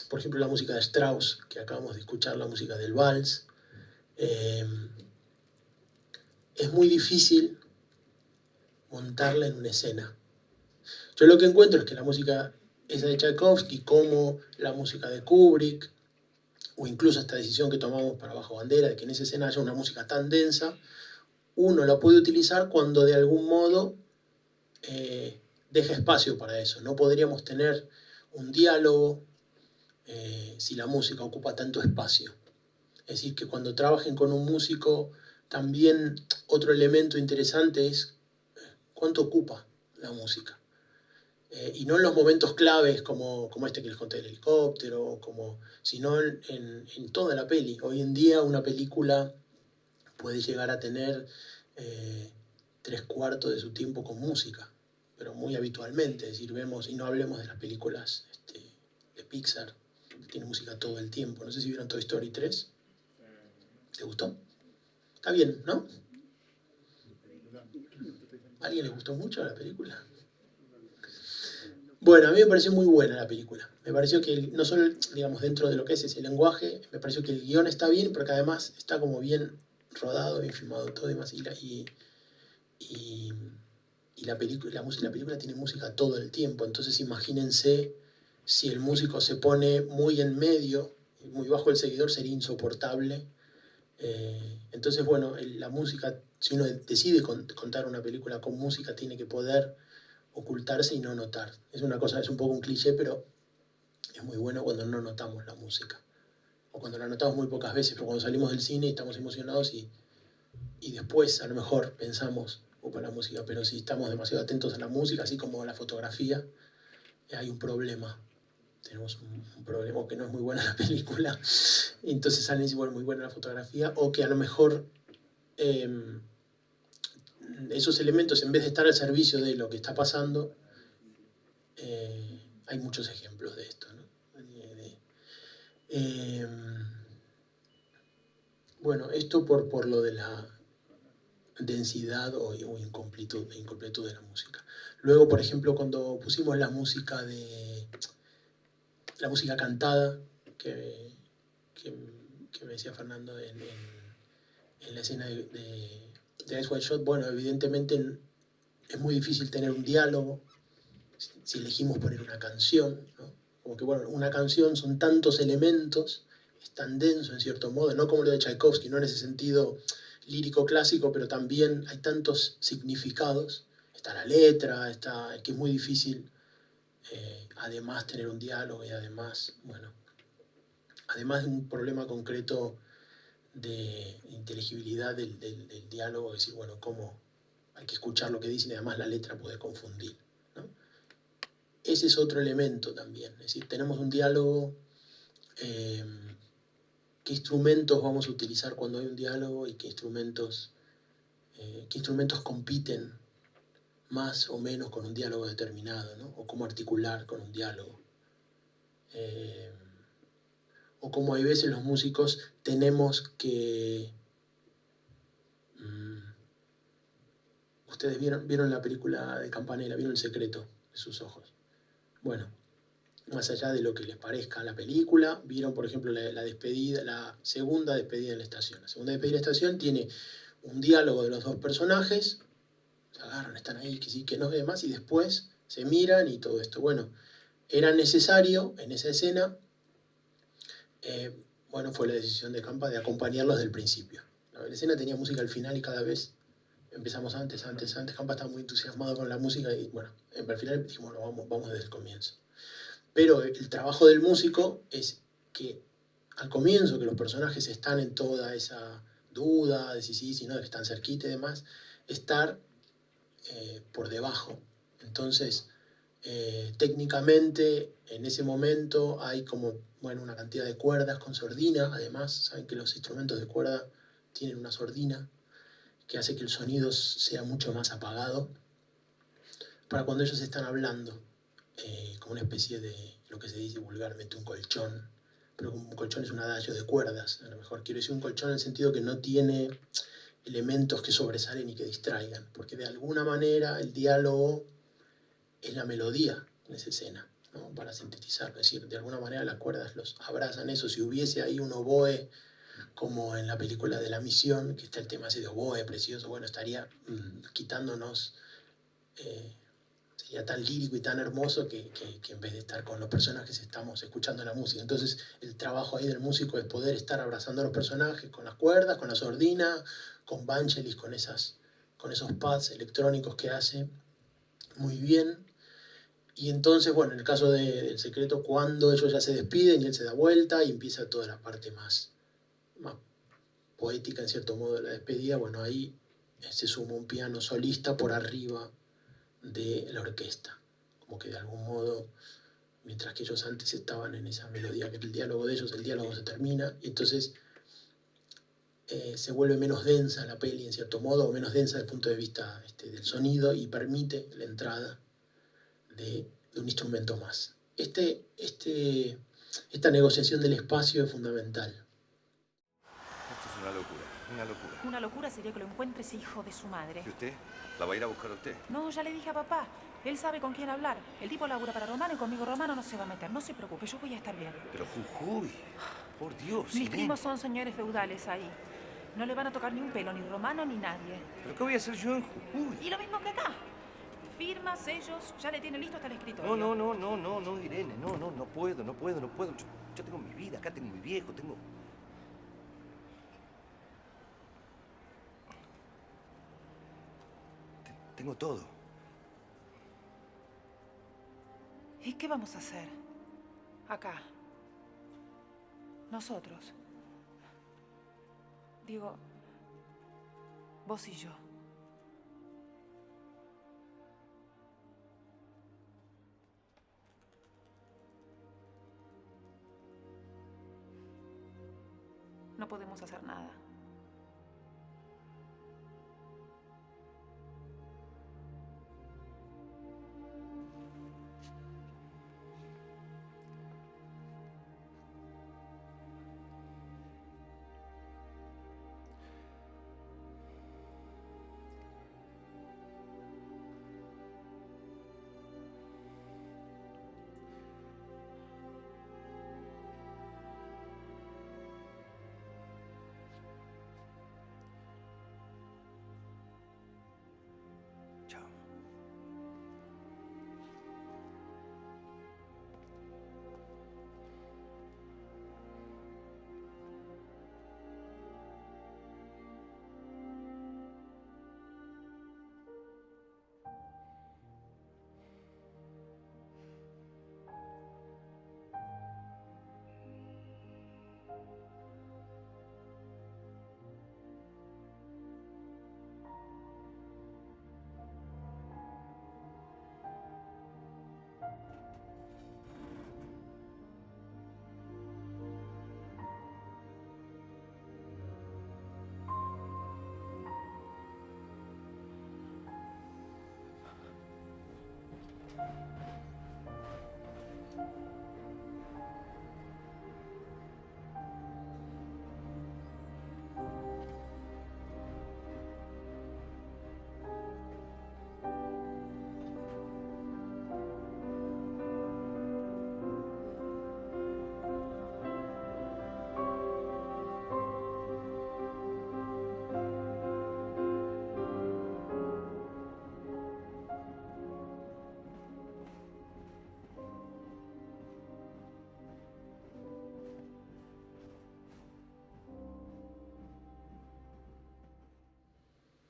Speaker 1: por ejemplo, la música de Strauss, que acabamos de escuchar, la música del Vals, es muy difícil montarla en una escena. Yo lo que encuentro es que la música esa de Tchaikovsky, como la música de Kubrick, o incluso esta decisión que tomamos para Bajo Bandera, de que en esa escena haya una música tan densa, uno la puede utilizar cuando de algún modo deja espacio para eso. No podríamos tener un diálogo si la música ocupa tanto espacio. Es decir, que cuando trabajen con un músico, también otro elemento interesante es cuánto ocupa la música. Y no en los momentos claves como este que les conté del helicóptero, sino en toda la peli. Hoy en día una película puede llegar a tener 3/4 de su tiempo con música. pero muy habitualmente. Es decir, vemos, y no hablemos de las películas de Pixar, que tiene música todo el tiempo. No sé si vieron Toy Story 3. ¿Te gustó? Está bien, ¿no? ¿A alguien le gustó mucho la película? Bueno, a mí me pareció muy buena la película. Me pareció que no solo, digamos, dentro de lo que es ese lenguaje, me pareció que el guión está bien, pero que además está como bien rodado, bien filmado todo y demás. Y la película tiene música todo el tiempo. Entonces imagínense si el músico se pone muy en medio, muy bajo el seguidor, sería insoportable. Entonces, bueno, la música, si uno decide contar una película con música, tiene que poder ocultarse y no notar. Es una cosa, es un poco un cliché, pero es muy bueno cuando no notamos la música. O cuando la notamos muy pocas veces, pero cuando salimos del cine estamos emocionados y después a lo mejor pensamos, opa, la música, pero si estamos demasiado atentos a la música, así como a la fotografía, hay un problema. Tenemos un problema, que no es muy buena la película, y entonces sale igual muy buena la fotografía, o que a lo mejor esos elementos, en vez de estar al servicio de lo que está pasando, hay muchos ejemplos de esto, ¿no? Bueno, esto por lo de la densidad o incompletud de la música. Luego, por ejemplo, cuando pusimos la música cantada, que me decía Fernando en la escena de Ice White Shot, bueno, evidentemente es muy difícil tener un diálogo si elegimos poner una canción, ¿no? Como que, bueno, una canción son tantos elementos, es tan denso en cierto modo, no como lo de Tchaikovsky, no en ese sentido lírico clásico, pero también hay tantos significados, está la letra, que es muy difícil además tener un diálogo y además, bueno, además de un problema concreto de inteligibilidad del diálogo, decir, bueno, cómo hay que escuchar lo que dicen y además la letra puede confundir, ¿no? Ese es otro elemento también, es decir, tenemos un diálogo, qué instrumentos vamos a utilizar cuando hay un diálogo y qué instrumentos compiten más o menos con un diálogo determinado, ¿no? O cómo articular con un diálogo. O como hay veces los músicos tenemos que... Ustedes vieron la película de Campanella, vieron El secreto de sus ojos. Bueno, más allá de lo que les parezca la película, vieron, por ejemplo, la despedida, la segunda despedida en la estación. La segunda despedida en la estación tiene un diálogo de los dos personajes, se agarran, están ahí, que sí, que no, demás, y después se miran y todo esto. Bueno, era necesario en esa escena, bueno, fue la decisión de Campa de acompañarlos desde el principio. La escena tenía música al final y cada vez empezamos antes. Campa estaba muy entusiasmado con la música y bueno, al final dijimos, bueno, vamos desde el comienzo. Pero el trabajo del músico es que al comienzo, que los personajes están en toda esa duda de si no, de que están cerquita y demás, estar por debajo. Entonces, técnicamente, en ese momento hay como, bueno, una cantidad de cuerdas con sordina. Además, saben que los instrumentos de cuerda tienen una sordina que hace que el sonido sea mucho más apagado para cuando ellos están hablando, como una especie de, lo que se dice vulgarmente, un colchón. Pero un colchón es un adagio de cuerdas, a lo mejor quiero decir un colchón en el sentido que no tiene elementos que sobresalen y que distraigan, porque de alguna manera el diálogo es la melodía en esa escena, ¿no? Para sintetizar, es decir, de alguna manera las cuerdas los abrazan eso. Si hubiese ahí un oboe, como en la película de La Misión, que está el tema ese de oboe precioso, bueno, estaría quitándonos, sería tan lírico y tan hermoso que en vez de estar con los personajes estamos escuchando la música. Entonces el trabajo ahí del músico es poder estar abrazando a los personajes con las cuerdas, con la sordina, con Vangelis, con esos pads electrónicos que hace muy bien. Y entonces, bueno, en el caso del secreto, cuando ellos ya se despiden y él se da vuelta y empieza toda la parte más poética, en cierto modo, de la despedida, bueno, ahí se suma un piano solista por arriba de la orquesta. Como que de algún modo, mientras que ellos antes estaban en esa melodía, que era el diálogo de ellos, el diálogo se termina, y entonces se vuelve menos densa la peli, en cierto modo, o menos densa desde el punto de vista del sonido, y permite la entrada de un instrumento más. Esta negociación del espacio es fundamental.
Speaker 9: Esto es una locura, una locura.
Speaker 10: Una locura sería que lo encuentre ese hijo de su madre.
Speaker 9: ¿Y usted? ¿La va a ir a buscar a usted?
Speaker 10: No, ya le dije a papá. Él sabe con quién hablar. El tipo labura para Romano y conmigo Romano no se va a meter. No se preocupe, yo voy a estar bien.
Speaker 9: Pero Jujuy, por Dios.
Speaker 10: Mis primos son señores feudales ahí. No le van a tocar ni un pelo, ni Romano ni nadie.
Speaker 9: ¿Pero qué voy a hacer yo en Jujuy?
Speaker 10: Y lo mismo que acá. Firmas, sellos, ya le tiene listo hasta el escritorio.
Speaker 9: No, Irene, no puedo. Yo tengo mi vida, acá tengo mi viejo, tengo todo.
Speaker 10: ¿Y qué vamos a hacer? Acá. Nosotros. Digo, vos y yo. No podemos hacer nada.
Speaker 9: Chao.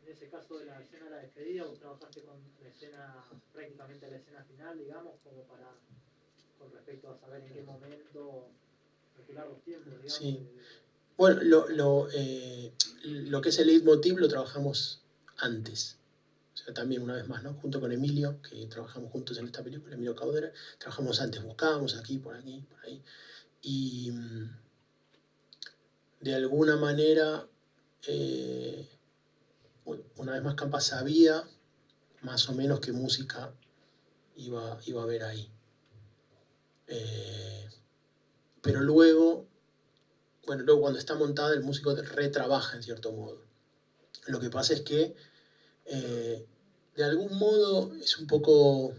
Speaker 6: En ese caso de la escena de la despedida, vos trabajaste con la escena, prácticamente la escena final, digamos, como para, con respecto a saber en qué momento calcular los tiempos, digamos.
Speaker 1: Sí. Bueno, lo que es el leitmotiv lo trabajamos antes. O sea, también una vez más, ¿no? Junto con Emilio, que trabajamos juntos en esta película, Emilio Caudera, trabajamos antes, buscábamos aquí, por ahí. Y de alguna manera, una vez más Campa sabía más o menos qué música iba a haber ahí. Pero luego cuando está montada el músico retrabaja en cierto modo. Lo que pasa es que de algún modo es un poco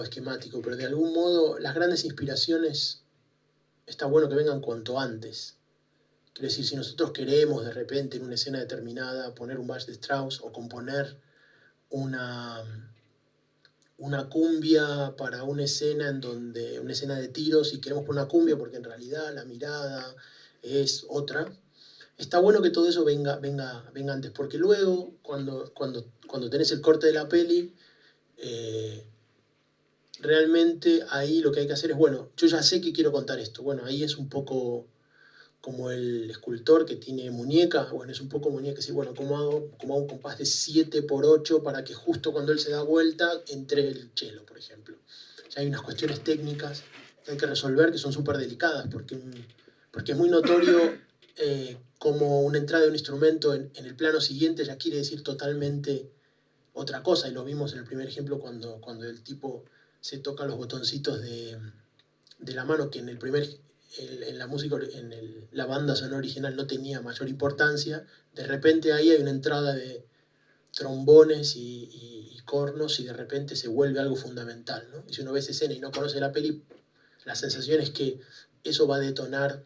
Speaker 1: esquemático, pero de algún modo las grandes inspiraciones está bueno que vengan cuanto antes. Quiero decir, si nosotros queremos de repente en una escena determinada poner un vals de Strauss o componer una cumbia para una escena una escena de tiros y queremos poner una cumbia porque en realidad la mirada es otra, está bueno que todo eso venga antes, porque luego cuando tenés el corte de la peli, realmente ahí lo que hay que hacer es, bueno, yo ya sé que quiero contar esto, bueno, ahí es un poco como el escultor que tiene muñeca, bueno, es un poco muñeca, sí, bueno, ¿cómo hago un compás de 7/8 para que justo cuando él se da vuelta entre el cello, por ejemplo? Ya hay unas cuestiones técnicas que hay que resolver que son súper delicadas, porque es muy notorio como una entrada de un instrumento en el plano siguiente ya quiere decir totalmente otra cosa, y lo vimos en el primer ejemplo cuando el tipo se toca los botoncitos de la mano, que en la música, la banda sonora original no tenía mayor importancia. De repente ahí hay una entrada de trombones y cornos, y de repente se vuelve algo fundamental, ¿no? Y si uno ve esa escena y no conoce la peli, la sensación es que eso va a detonar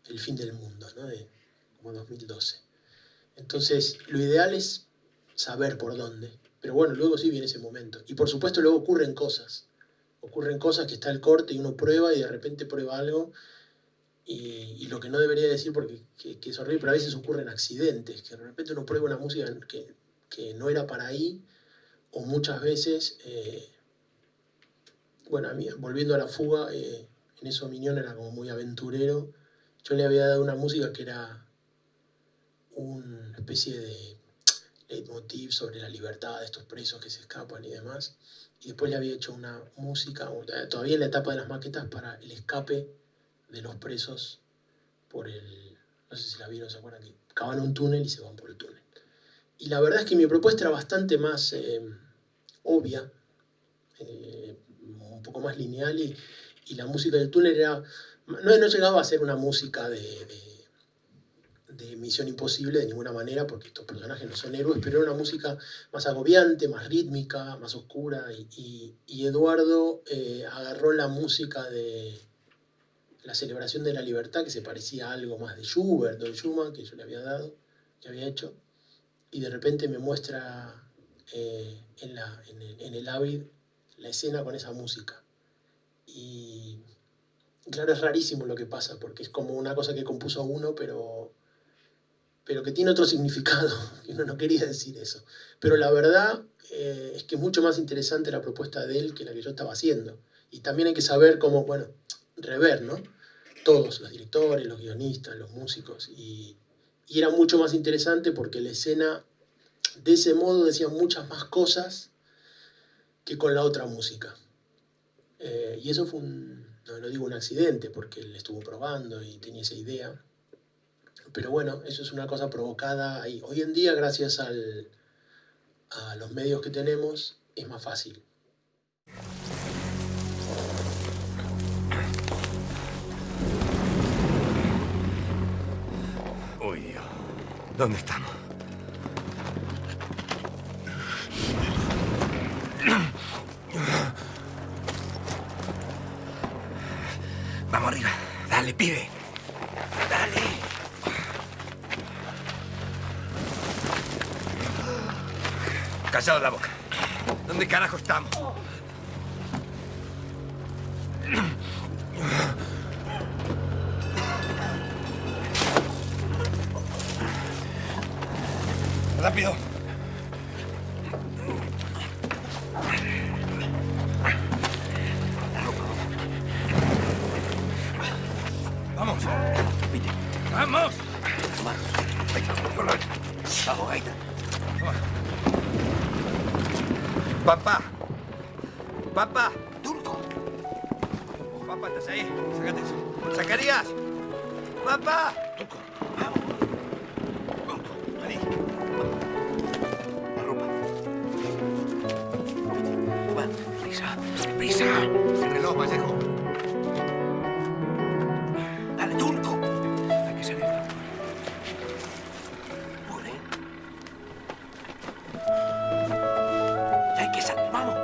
Speaker 1: el fin del mundo, ¿no? Como 2012. Entonces, lo ideal es saber por dónde. Pero bueno, luego sí viene ese momento. Y por supuesto luego ocurren cosas. Ocurren cosas que está el corte y uno prueba y de repente prueba algo. Y lo que no debería decir porque que es horrible, pero a veces ocurren accidentes. Que de repente uno prueba una música que no era para ahí. O muchas veces, bueno, a mí, volviendo a La Fuga, en eso Miñón era como muy aventurero. Yo le había dado una música que era una especie de leitmotiv sobre la libertad de estos presos que se escapan y demás. Y después le había hecho una música, todavía en la etapa de las maquetas, para el escape de los presos por no sé si la vieron, se acuerdan que cavan un túnel y se van por el túnel. Y la verdad es que mi propuesta era bastante más obvia, un poco más lineal, y la música del túnel era, no llegaba a ser una música de Misión Imposible de ninguna manera, porque estos personajes no son héroes, pero era una música más agobiante, más rítmica, más oscura, y Eduardo agarró la música de la celebración de la libertad, que se parecía a algo más de Schubert o de Schumann, que yo le había dado, que había hecho, y de repente me muestra en el Avid la escena con esa música. Y claro, es rarísimo lo que pasa, porque es como una cosa que compuso uno, pero que tiene otro significado, que uno no quería decir eso. Pero la verdad es que es mucho más interesante la propuesta de él que la que yo estaba haciendo. Y también hay que saber cómo, bueno, rever, ¿no? Todos, los directores, los guionistas, los músicos. Y era mucho más interesante porque la escena, de ese modo, decía muchas más cosas que con la otra música. Y eso fue no digo un accidente, porque él estuvo probando y tenía esa idea. Pero bueno, eso es una cosa provocada ahí. Hoy en día, gracias a los medios que tenemos, es más fácil.
Speaker 9: Uy, Dios. ¿Dónde estamos? Vamos arriba. Dale, pibe. Dale. Callado la boca. ¿Dónde carajo estamos? Rápido. Vamos. Vamos. Vamos, Gaita. Papá. Papá. Turco. Papá, ¿estás ahí? Sácate eso. ¿Zacarías? Papá. Turco. Vamos. Turco. Vení. La ropa. Bueno, prisa. Prisa. El reloj, Vallejo. Dale, Turco. Hay que salir. Pobre. Hay que salir. Vamos.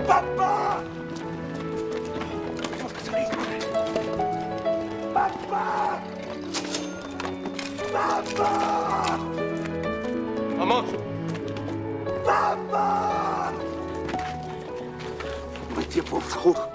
Speaker 9: ¡Papá! Tenemos que salir. ¡Papá! ¡Papá! ¡Vamos! ¡Papá! Vete, por favor.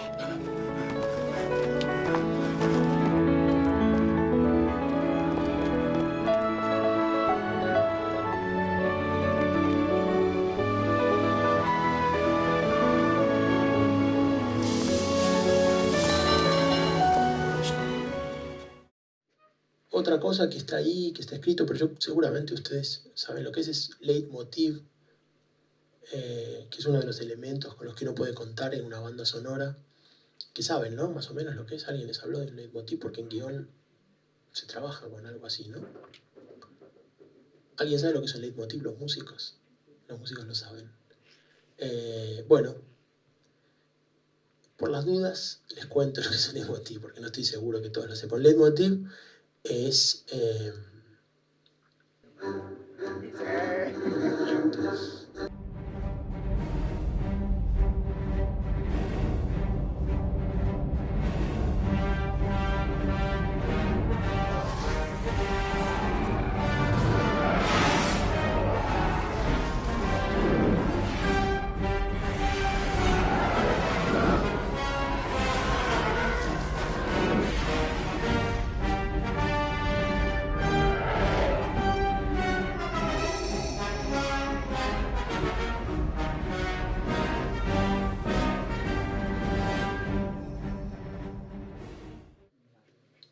Speaker 1: Otra cosa que está ahí, que está escrito, pero seguramente ustedes saben lo que es leitmotiv. que es uno de los elementos con los que uno puede contar en una banda sonora, que saben, ¿no? Más o menos lo que es. Alguien les habló de un leitmotiv, porque en guión se trabaja con algo así, ¿no? ¿Alguien sabe lo que es un leitmotiv? Los músicos lo saben. Bueno, por las dudas les cuento lo que es un leitmotiv, porque no estoy seguro que todos lo sepan. Leitmotiv es...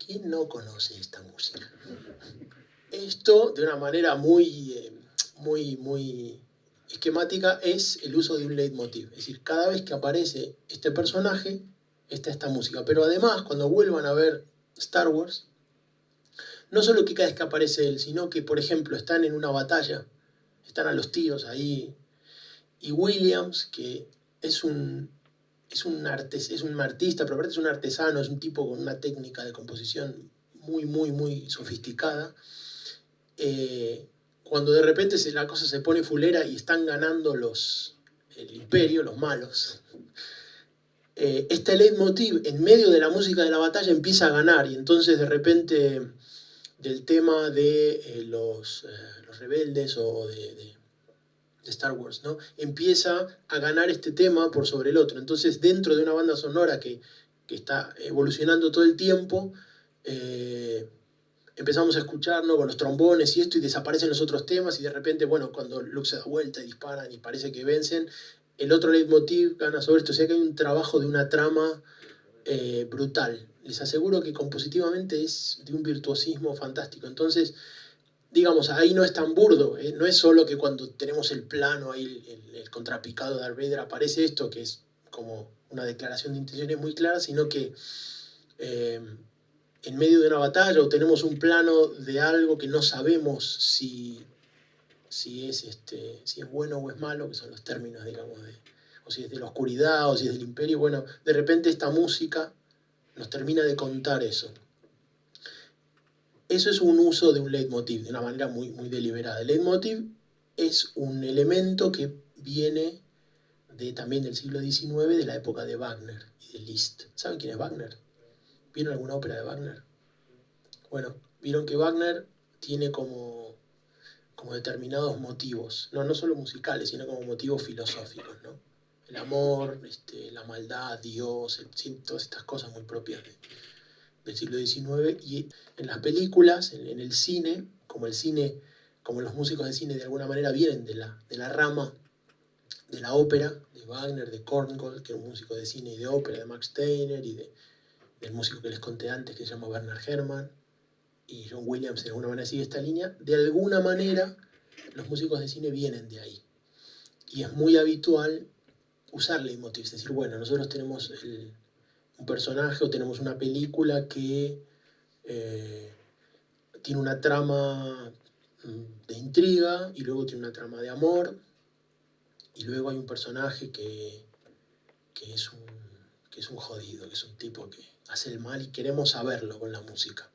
Speaker 1: ¿Quién no conoce esta música? Esto, de una manera muy esquemática, es el uso de un leitmotiv. Es decir, cada vez que aparece este personaje, está esta música. Pero además, cuando vuelvan a ver Star Wars, no solo que cada vez que aparece él, sino que, por ejemplo, están en una batalla, están a los tiros ahí, y Williams, que es un artista, pero aparte es un artesano, es un tipo con una técnica de composición muy sofisticada. Cuando de repente la cosa se pone fulera y están ganando el imperio, los malos, este leitmotiv en medio de la música de la batalla empieza a ganar, y entonces de repente del tema de los rebeldes o de Star Wars, ¿no? Empieza a ganar este tema por sobre el otro. Entonces, dentro de una banda sonora que está evolucionando todo el tiempo, empezamos a escuchar, ¿no?, con los trombones y esto, y desaparecen los otros temas, y de repente, bueno, cuando Luke se da vuelta y disparan y parece que vencen, el otro leitmotiv gana sobre esto. O sea que hay un trabajo de una trama brutal. Les aseguro que compositivamente es de un virtuosismo fantástico. Entonces, digamos, ahí no es tan burdo, no es solo que cuando tenemos el plano, ahí el contrapicado de Darth Vader, aparece esto, que es como una declaración de intenciones muy clara, sino que en medio de una batalla o tenemos un plano de algo que no sabemos si es bueno o es malo, que son los términos, digamos, o si es de la oscuridad o si es del imperio. Bueno, de repente esta música nos termina de contar eso. Eso es un uso de un leitmotiv de una manera muy deliberada. El leitmotiv es un elemento que viene también del siglo XIX, de la época de Wagner y de Liszt. ¿Saben quién es Wagner? ¿Vieron alguna ópera de Wagner? Bueno, vieron que Wagner tiene como determinados motivos, no solo musicales, sino como motivos filosóficos, ¿no? El amor, la maldad, Dios, todas estas cosas muy propias del siglo XIX. Y en las películas, en el cine, como los músicos de cine de alguna manera vienen de la rama de la ópera, de Wagner, de Korngold, que era un músico de cine y de ópera, de Max Steiner, y del músico que les conté antes, que se llama Bernard Herrmann, y John Williams de alguna manera sigue esta línea. De alguna manera los músicos de cine vienen de ahí, y es muy habitual usar leitmotiv. Es decir, bueno, nosotros tenemos un personaje o tenemos una película que tiene una trama de intriga, y luego tiene una trama de amor, y luego hay un personaje que es un jodido, que es un tipo que hace el mal, y queremos saberlo con la música.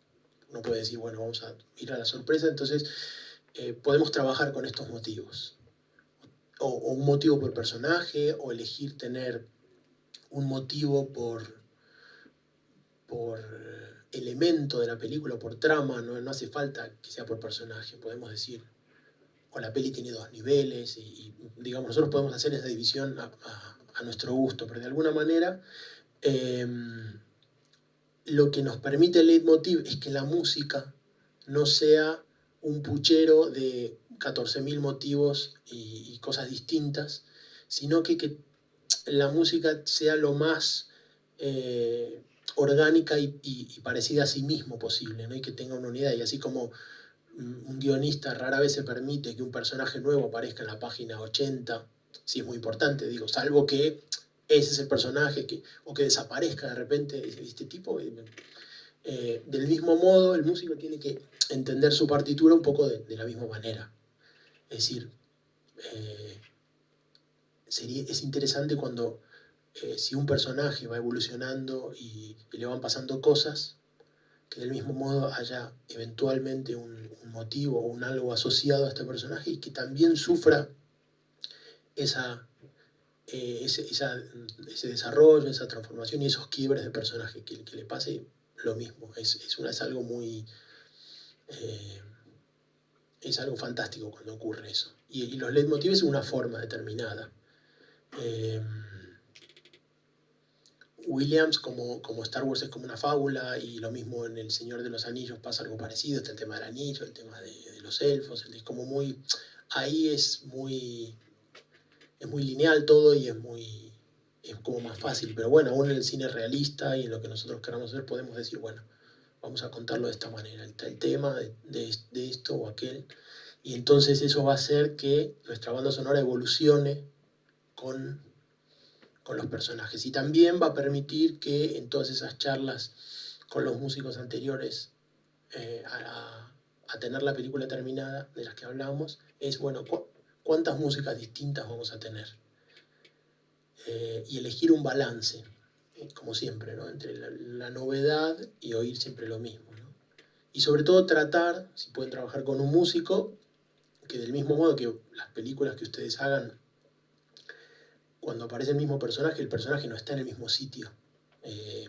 Speaker 1: Uno puede decir, bueno, vamos a ir a la sorpresa. Entonces podemos trabajar con estos motivos. O un motivo por personaje, o elegir tener un motivo por elemento de la película, por trama. No hace falta que sea por personaje. Podemos decir, o la peli tiene 2 niveles, y digamos, nosotros podemos hacer esa división a nuestro gusto, pero de alguna manera lo que nos permite el leitmotiv es que la música no sea un puchero de 14.000 motivos y cosas distintas, sino que la música sea lo más orgánica y parecida a sí mismo posible, ¿no? Y que tenga una unidad. Y así como un guionista rara vez se permite que un personaje nuevo aparezca en la página 80 sí es muy importante, digo, salvo que ese es el personaje, o que desaparezca de repente este tipo. Del mismo modo, el músico tiene que entender su partitura un poco de la misma manera. Es decir, es interesante cuando si un personaje va evolucionando y le van pasando cosas, que del mismo modo haya eventualmente un motivo o un algo asociado a este personaje y que también sufra ese desarrollo, esa transformación y esos quiebres de personaje, que le pase lo mismo. Es algo muy... es algo fantástico cuando ocurre eso. Y los leitmotiv es una forma determinada. Williams, como Star Wars es como una fábula, y lo mismo en El Señor de los Anillos pasa algo parecido, está el tema del anillo, el tema de los elfos, es como muy... Ahí es muy lineal todo y es como más fácil, pero bueno, aún en el cine realista y en lo que nosotros queramos hacer podemos decir, bueno, vamos a contarlo de esta manera, está el tema de esto o aquel, y entonces eso va a hacer que nuestra banda sonora evolucione con los personajes, y también va a permitir que en todas esas charlas con los músicos anteriores a tener la película terminada, de las que hablamos, es, bueno, ¿cuántas músicas distintas vamos a tener? Y elegir un balance, como siempre, ¿no? Entre la novedad y oír siempre lo mismo, ¿no? Y sobre todo tratar, si pueden trabajar con un músico, que del mismo modo que las películas que ustedes hagan, cuando aparece el mismo personaje, el personaje no está en el mismo sitio,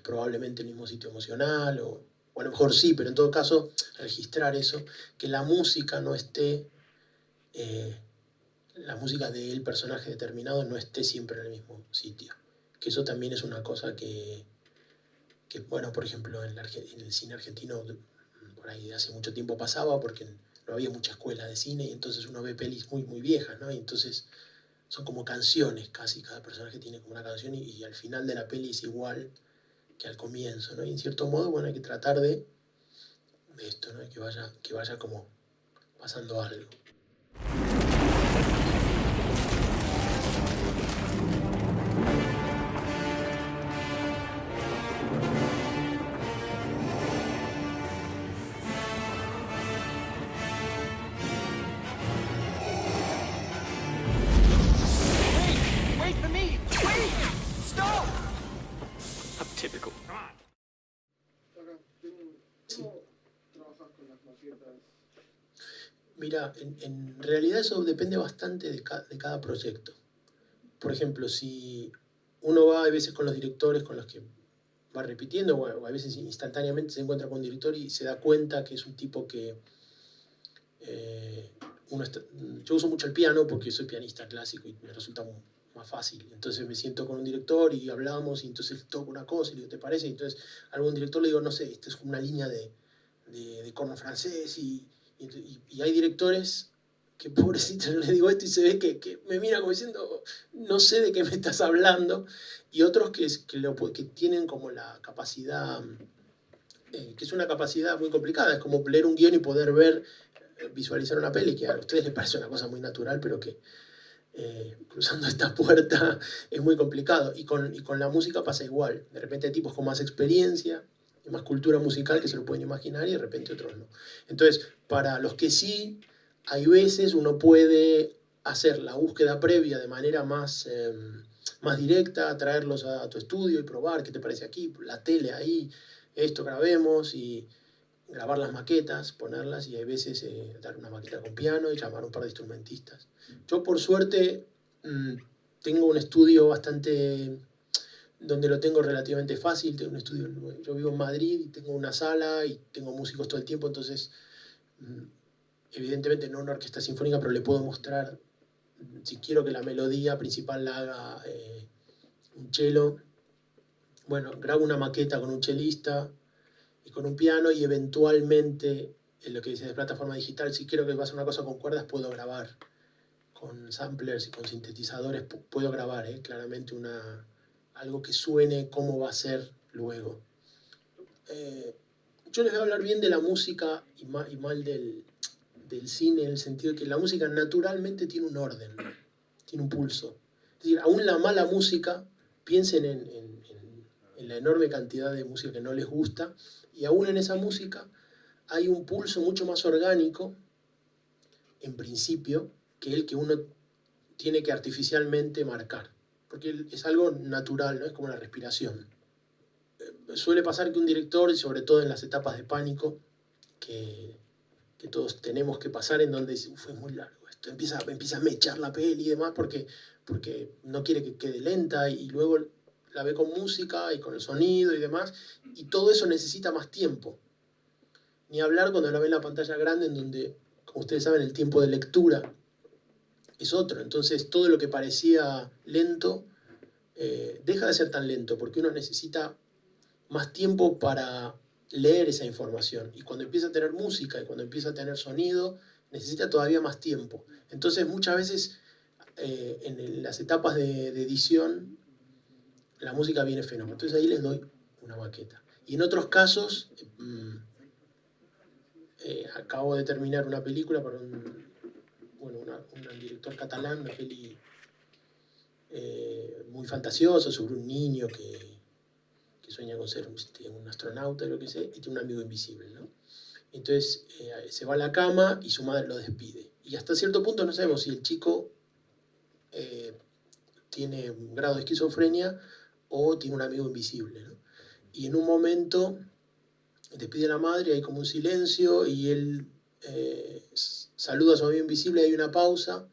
Speaker 1: probablemente el mismo sitio emocional, o a lo mejor sí, pero en todo caso registrar eso, que la música no esté... la música del personaje determinado no esté siempre en el mismo sitio. Que eso también es una cosa que bueno, por ejemplo, en el cine argentino, por ahí hace mucho tiempo pasaba, porque no había mucha escuela de cine, y entonces uno ve pelis muy, muy viejas, ¿no? Y entonces son como canciones casi, cada personaje tiene como una canción, y al final de la peli es igual que al comienzo, ¿no? Y en cierto modo, bueno, hay que tratar de esto, ¿no? Que vaya como pasando algo. Mira, en realidad eso depende bastante de cada proyecto. Por ejemplo, si uno va a veces con los directores con los que va repitiendo, o a veces instantáneamente se encuentra con un director y se da cuenta que es un tipo que... yo uso mucho el piano porque soy pianista clásico y me resulta más fácil. Entonces me siento con un director y hablamos, y entonces toco una cosa y le digo, ¿te parece? Y entonces a algún director le digo, no sé, esta es como una línea de corno francés, y hay directores que pobrecitos le digo esto y se ve que me mira como diciendo, no sé de qué me estás hablando, y otros que tienen como la capacidad, que es una capacidad muy complicada, es como leer un guión y poder visualizar una peli, que a ustedes les parece una cosa muy natural, pero que cruzando esta puerta es muy complicado, y con la música pasa igual, de repente hay tipos con más experiencia, más cultura musical que se lo pueden imaginar, y de repente otros no. Entonces, para los que sí, hay veces uno puede hacer la búsqueda previa de manera más directa, traerlos a tu estudio y probar qué te parece aquí, la tele ahí, esto grabemos, y grabar las maquetas, ponerlas, y hay veces dar una maqueta con piano y llamar a un par de instrumentistas. Yo, por suerte, tengo un estudio bastante... donde lo tengo relativamente fácil, tengo un estudio, yo vivo en Madrid y tengo una sala y tengo músicos todo el tiempo, entonces evidentemente no una orquesta sinfónica, pero le puedo mostrar, si quiero que la melodía principal la haga un cello, bueno, grabo una maqueta con un chelista y con un piano, y eventualmente, en lo que dice de plataforma digital, si quiero que pase una cosa con cuerdas, puedo grabar con samplers y con sintetizadores, puedo grabar claramente algo que suene cómo va a ser luego. Yo les voy a hablar bien de la música y mal del cine, en el sentido de que la música naturalmente tiene un orden. tiene un pulso. Es decir, aún la mala música, piensen en la enorme cantidad de música que no les gusta, y aún en esa música hay un pulso mucho más orgánico, en principio, que el que uno tiene que artificialmente marcar. Porque es algo natural, ¿no? Es como la respiración. Suele pasar que un director, y sobre todo en las etapas de pánico, que todos tenemos que pasar, en donde fue muy largo esto, empieza a mechar la peli y demás, porque no quiere que quede lenta, y luego la ve con música y con el sonido y demás, y todo eso necesita más tiempo. Ni hablar cuando la ve en la pantalla grande, en donde, como ustedes saben, el tiempo de lectura es otro. Entonces todo lo que parecía lento deja de ser tan lento, porque uno necesita más tiempo para leer esa información. Y cuando empieza a tener música y cuando empieza a tener sonido, necesita todavía más tiempo. Entonces muchas veces en las etapas de edición, la música viene fenómeno. Entonces ahí les doy una maqueta. Y en otros casos, acabo de terminar una película para un director catalán, una peli muy fantasiosa sobre un niño que sueña con ser un astronauta, lo que sea, y tiene un amigo invisible, ¿no? Entonces se va a la cama y su madre lo despide. Y hasta cierto punto no sabemos si el chico tiene un grado de esquizofrenia o tiene un amigo invisible, ¿no? Y en un momento despide a la madre, hay como un silencio, y él saluda a su amigo invisible, hay una pausa,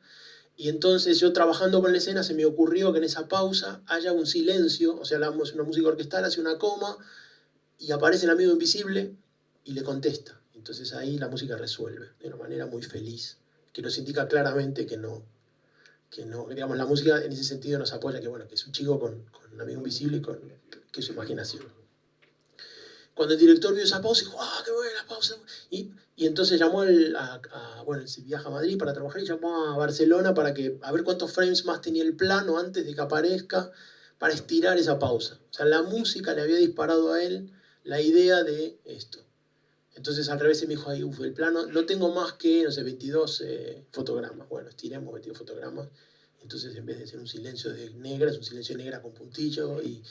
Speaker 1: y entonces yo, trabajando con la escena, se me ocurrió que en esa pausa haya un silencio, o sea, una música orquestal, hace una coma, y aparece el amigo invisible y le contesta. Entonces ahí la música resuelve de una manera muy feliz, que nos indica claramente que no, digamos, la música en ese sentido nos apoya que, bueno, que es un chico con un amigo invisible y que es su imaginación. Cuando el director vio esa pausa, dijo, ¡ah, qué buena pausa! Y entonces llamó bueno, se viaja a Madrid para trabajar, y llamó a Barcelona a ver cuántos frames más tenía el plano antes de que aparezca, para estirar esa pausa. O sea, la música le había disparado a él la idea de esto. Entonces al revés, me dijo, ahí, el plano, no tengo más que, no sé, 22 fotogramas. Bueno, estiremos 22 fotogramas. Entonces, en vez de ser un silencio de negra, es un silencio negra con puntillo. Y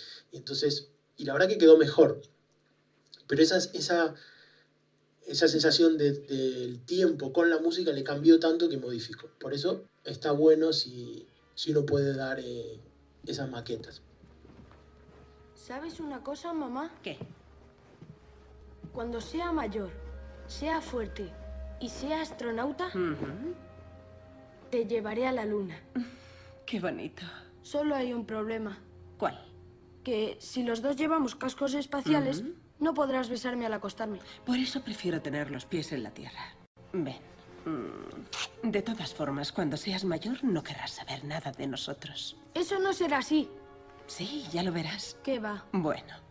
Speaker 1: la verdad que quedó mejor. Pero esa sensación del tiempo con la música le cambió tanto que modificó. Por eso está bueno si uno puede dar esas maquetas.
Speaker 11: ¿Sabes una cosa, mamá?
Speaker 12: ¿Qué?
Speaker 11: Cuando sea mayor, sea fuerte y sea astronauta, te llevaré a la luna.
Speaker 12: Qué bonito.
Speaker 11: Solo hay un problema.
Speaker 12: ¿Cuál?
Speaker 11: Que si los dos llevamos cascos espaciales, no podrás besarme al acostarme.
Speaker 12: Por eso prefiero tener los pies en la tierra. Ven. De todas formas, cuando seas mayor, no querrás saber nada de nosotros.
Speaker 11: Eso no será así.
Speaker 12: Sí, ya lo verás.
Speaker 11: ¿Qué va?
Speaker 12: Bueno.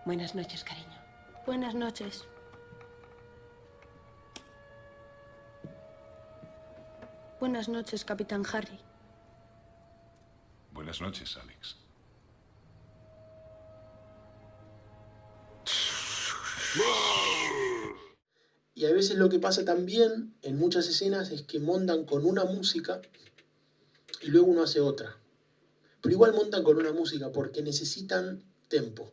Speaker 12: Buenas noches, cariño.
Speaker 11: Buenas noches. Buenas noches, Capitán Harry.
Speaker 13: Buenas noches, Alex.
Speaker 1: Y a veces lo que pasa también en muchas escenas es que montan con una música y luego uno hace otra. Pero igual montan con una música porque necesitan tempo.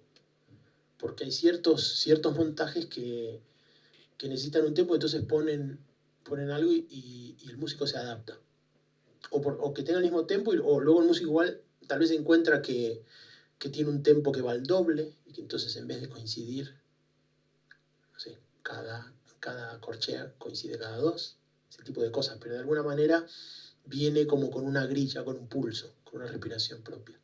Speaker 1: Porque hay ciertos montajes que necesitan un tempo, entonces ponen algo y el músico se adapta. O que tenga el mismo tempo, o luego el músico igual tal vez encuentra que tiene un tempo que va al doble, y que entonces en vez de coincidir, no sé, cada corchea coincide cada dos, ese tipo de cosas, pero de alguna manera viene como con una grilla, con un pulso, con una respiración propia.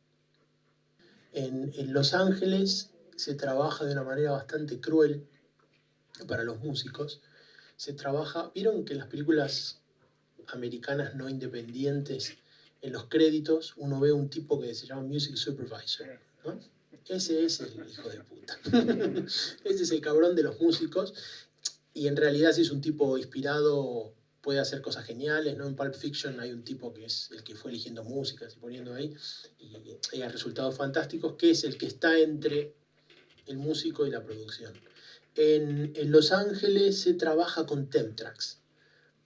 Speaker 1: En Los Ángeles se trabaja de una manera bastante cruel para los músicos. Se trabaja, ¿vieron que en las películas americanas no independientes, en los créditos, uno ve un tipo que se llama Music Supervisor, ¿no? Ese es el hijo de puta. Ese es el cabrón de los músicos, y en realidad sí es un tipo inspirado puede hacer cosas geniales, ¿no? En Pulp Fiction hay un tipo que es el que fue eligiendo músicas y poniendo ahí, y hay resultados fantásticos, que es el que está entre el músico y la producción. En Los Ángeles se trabaja con temp tracks.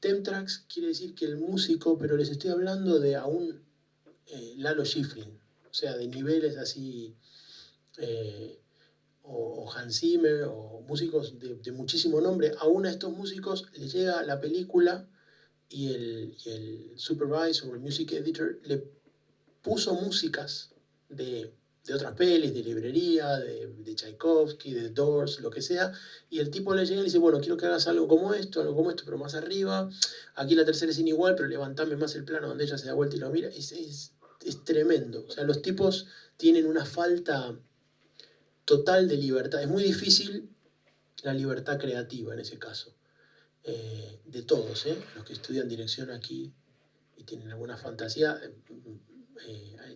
Speaker 1: Temp tracks quiere decir que el músico, pero les estoy hablando de aún Lalo Schifrin, o sea, de niveles así, o Hans Zimmer, o músicos de muchísimo nombre. Aún a estos músicos les llega la película y el supervisor o el music editor le puso músicas de otras pelis, de librería, de Tchaikovsky, de Doors, lo que sea, y el tipo le llega y le dice, bueno, quiero que hagas algo como esto, pero más arriba, aquí la tercera escena igual, pero levantame más el plano donde ella se da vuelta y lo mira. Es tremendo. O sea, los tipos tienen una falta total de libertad. Es muy difícil la libertad creativa en ese caso. De todos, los que estudian dirección aquí y tienen alguna fantasía,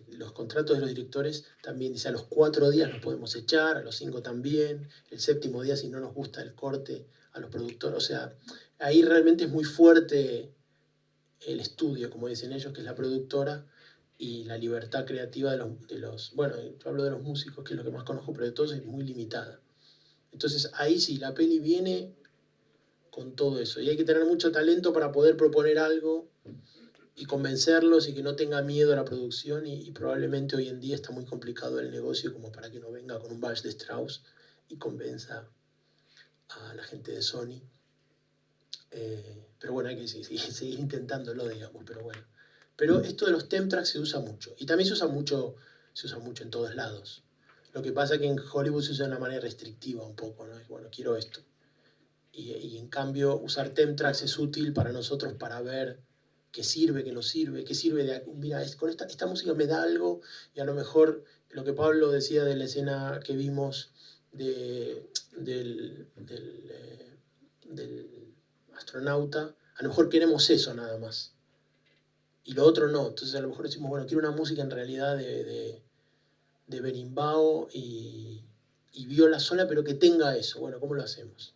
Speaker 1: los contratos de los directores también dicen a los 4 días nos podemos echar, a los 5 también, el 7º día si no nos gusta el corte a los productores. O sea, ahí realmente es muy fuerte el estudio, como dicen ellos, que es la productora, y la libertad creativa de los bueno, yo hablo de los músicos, que es lo que más conozco, pero de todos es muy limitada. Entonces ahí sí, la peli viene con todo eso, y hay que tener mucho talento para poder proponer algo y convencerlos y que no tenga miedo a la producción, y probablemente hoy en día está muy complicado el negocio como para que no venga con un Bach de Strauss y convenza a la gente de Sony. Pero bueno, hay que seguir intentándolo, digamos, pero bueno. Pero esto de los temp tracks se usa mucho, y también se usa mucho en todos lados. Lo que pasa es que en Hollywood se usa de una manera restrictiva un poco, ¿no? Es, bueno, quiero esto. Y en cambio usar temp tracks es útil para nosotros para ver qué sirve, qué no sirve, qué sirve de... Mira, con esta música me da algo, y a lo mejor lo que Pablo decía de la escena que vimos del astronauta, a lo mejor queremos eso nada más. Y lo otro no. Entonces a lo mejor decimos, bueno, quiero una música en realidad de berimbau y viola sola, pero que tenga eso. Bueno, ¿cómo lo hacemos?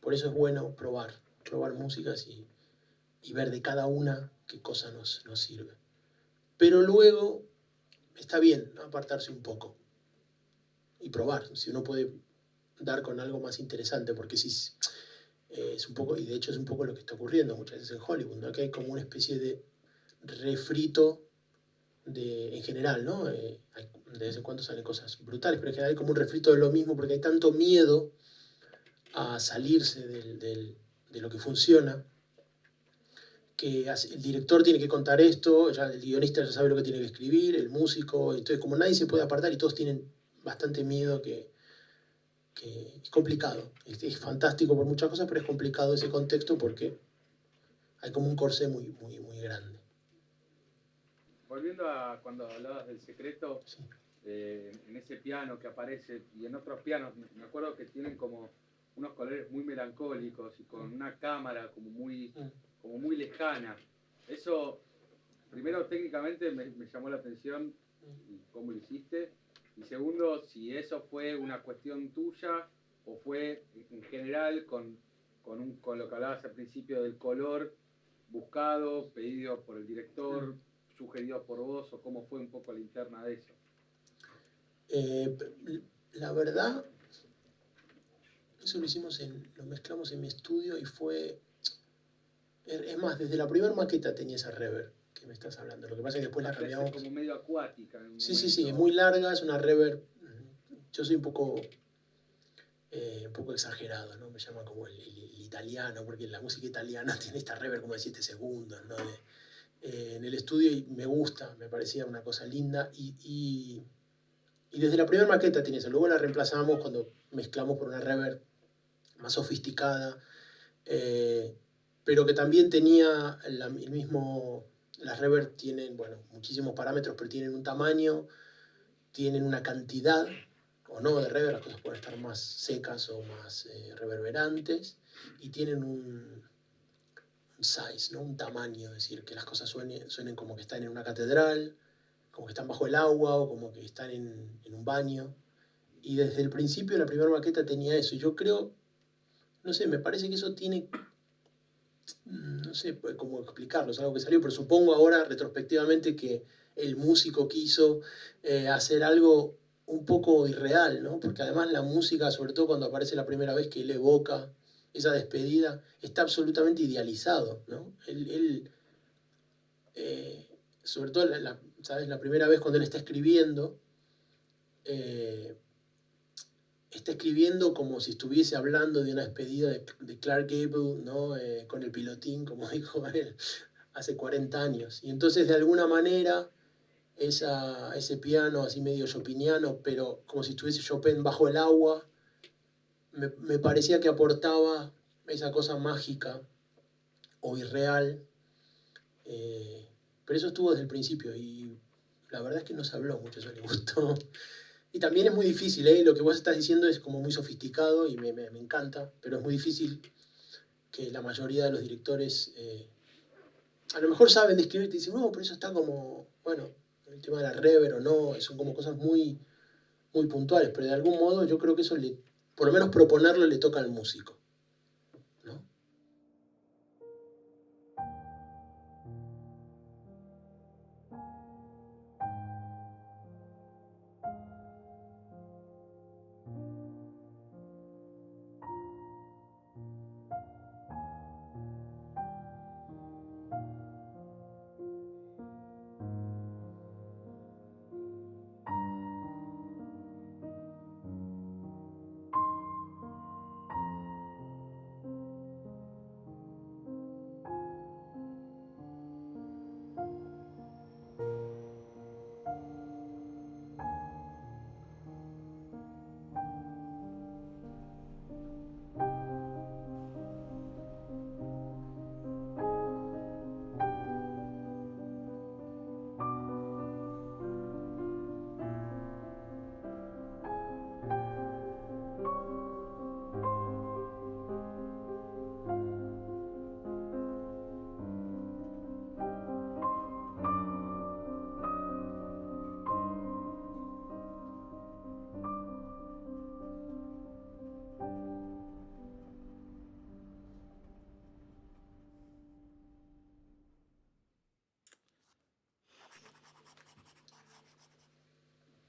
Speaker 1: Por eso es bueno probar músicas y ver de cada una qué cosa nos sirve. Pero luego está bien, ¿no?, apartarse un poco y probar. Si uno puede dar con algo más interesante, porque si es un poco, y de hecho es un poco lo que está ocurriendo muchas veces en Hollywood, ¿no?, que hay como una especie de refrito en general, ¿no? De vez en cuando salen cosas brutales, pero en general hay como un refrito de lo mismo, porque hay tanto miedo a salirse de lo que funciona, que el director tiene que contar esto, ya el guionista ya sabe lo que tiene que escribir, el músico, entonces como nadie se puede apartar y todos tienen bastante miedo, que es complicado. Es fantástico por muchas cosas, pero es complicado ese contexto porque hay como un corsé muy, muy, muy grande.
Speaker 4: Volviendo a cuando hablabas del secreto, sí. En ese piano que aparece y en otros pianos, me acuerdo que tienen como unos colores muy melancólicos y con una cámara como muy lejana. Eso, primero, técnicamente me llamó la atención cómo lo hiciste, y segundo, si eso fue una cuestión tuya o fue en general con lo que hablabas al principio del color buscado, pedido por el director, sugerido por vos, o cómo fue un poco la interna de eso.
Speaker 1: La verdad, eso lo mezclamos en mi estudio y fue... Es más, desde la primera maqueta tenía esa reverb que me estás hablando. Lo que pasa es que después la cambiamos.
Speaker 4: Es como medio acuática.
Speaker 1: Sí, es muy larga, es una reverb. Yo soy un poco exagerado, ¿no? Me llama como el italiano, porque la música italiana tiene esta reverb como de 7 segundos, ¿no? En el estudio, y me gusta, me parecía una cosa linda. Y desde la primera maqueta tenía eso. Luego la reemplazamos cuando mezclamos por una reverb más sofisticada. Pero que también tenía el mismo... Las reverb tienen, bueno, muchísimos parámetros, pero tienen un tamaño, tienen una cantidad, o no, de reverb. Las cosas pueden estar más secas o más reverberantes, y tienen un size, ¿no?, un tamaño, es decir, que las cosas suenen como que están en una catedral, como que están bajo el agua, o como que están en un baño. Y desde el principio la primera maqueta tenía eso, y yo creo, no sé, me parece que eso tiene no sé cómo explicarlo, es algo que salió, pero supongo ahora retrospectivamente que el músico quiso hacer algo un poco irreal, ¿no? Porque además la música, sobre todo cuando aparece la primera vez que él evoca esa despedida, está absolutamente idealizado, ¿no? Sobre todo, ¿sabes? La primera vez cuando él está escribiendo como si estuviese hablando de una despedida de Clark Gable, ¿no? Con el pilotín, como dijo él, hace 40 años. Y entonces, de alguna manera, ese piano así medio chopiniano, pero como si estuviese Chopin bajo el agua, me parecía que aportaba esa cosa mágica o irreal. Pero eso estuvo desde el principio y la verdad es que no se habló mucho, eso le gustó. Y también es muy difícil, lo que vos estás diciendo es como muy sofisticado y me encanta, pero es muy difícil que la mayoría de los directores a lo mejor saben describir y te dicen, no, pero eso está como, bueno, el tema de la reverb o no, son como cosas muy, muy puntuales, pero de algún modo yo creo que eso, por lo menos proponerlo, le toca al músico.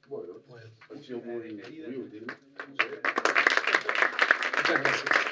Speaker 13: Bueno, ha sido muy útil.
Speaker 1: Muchas gracias.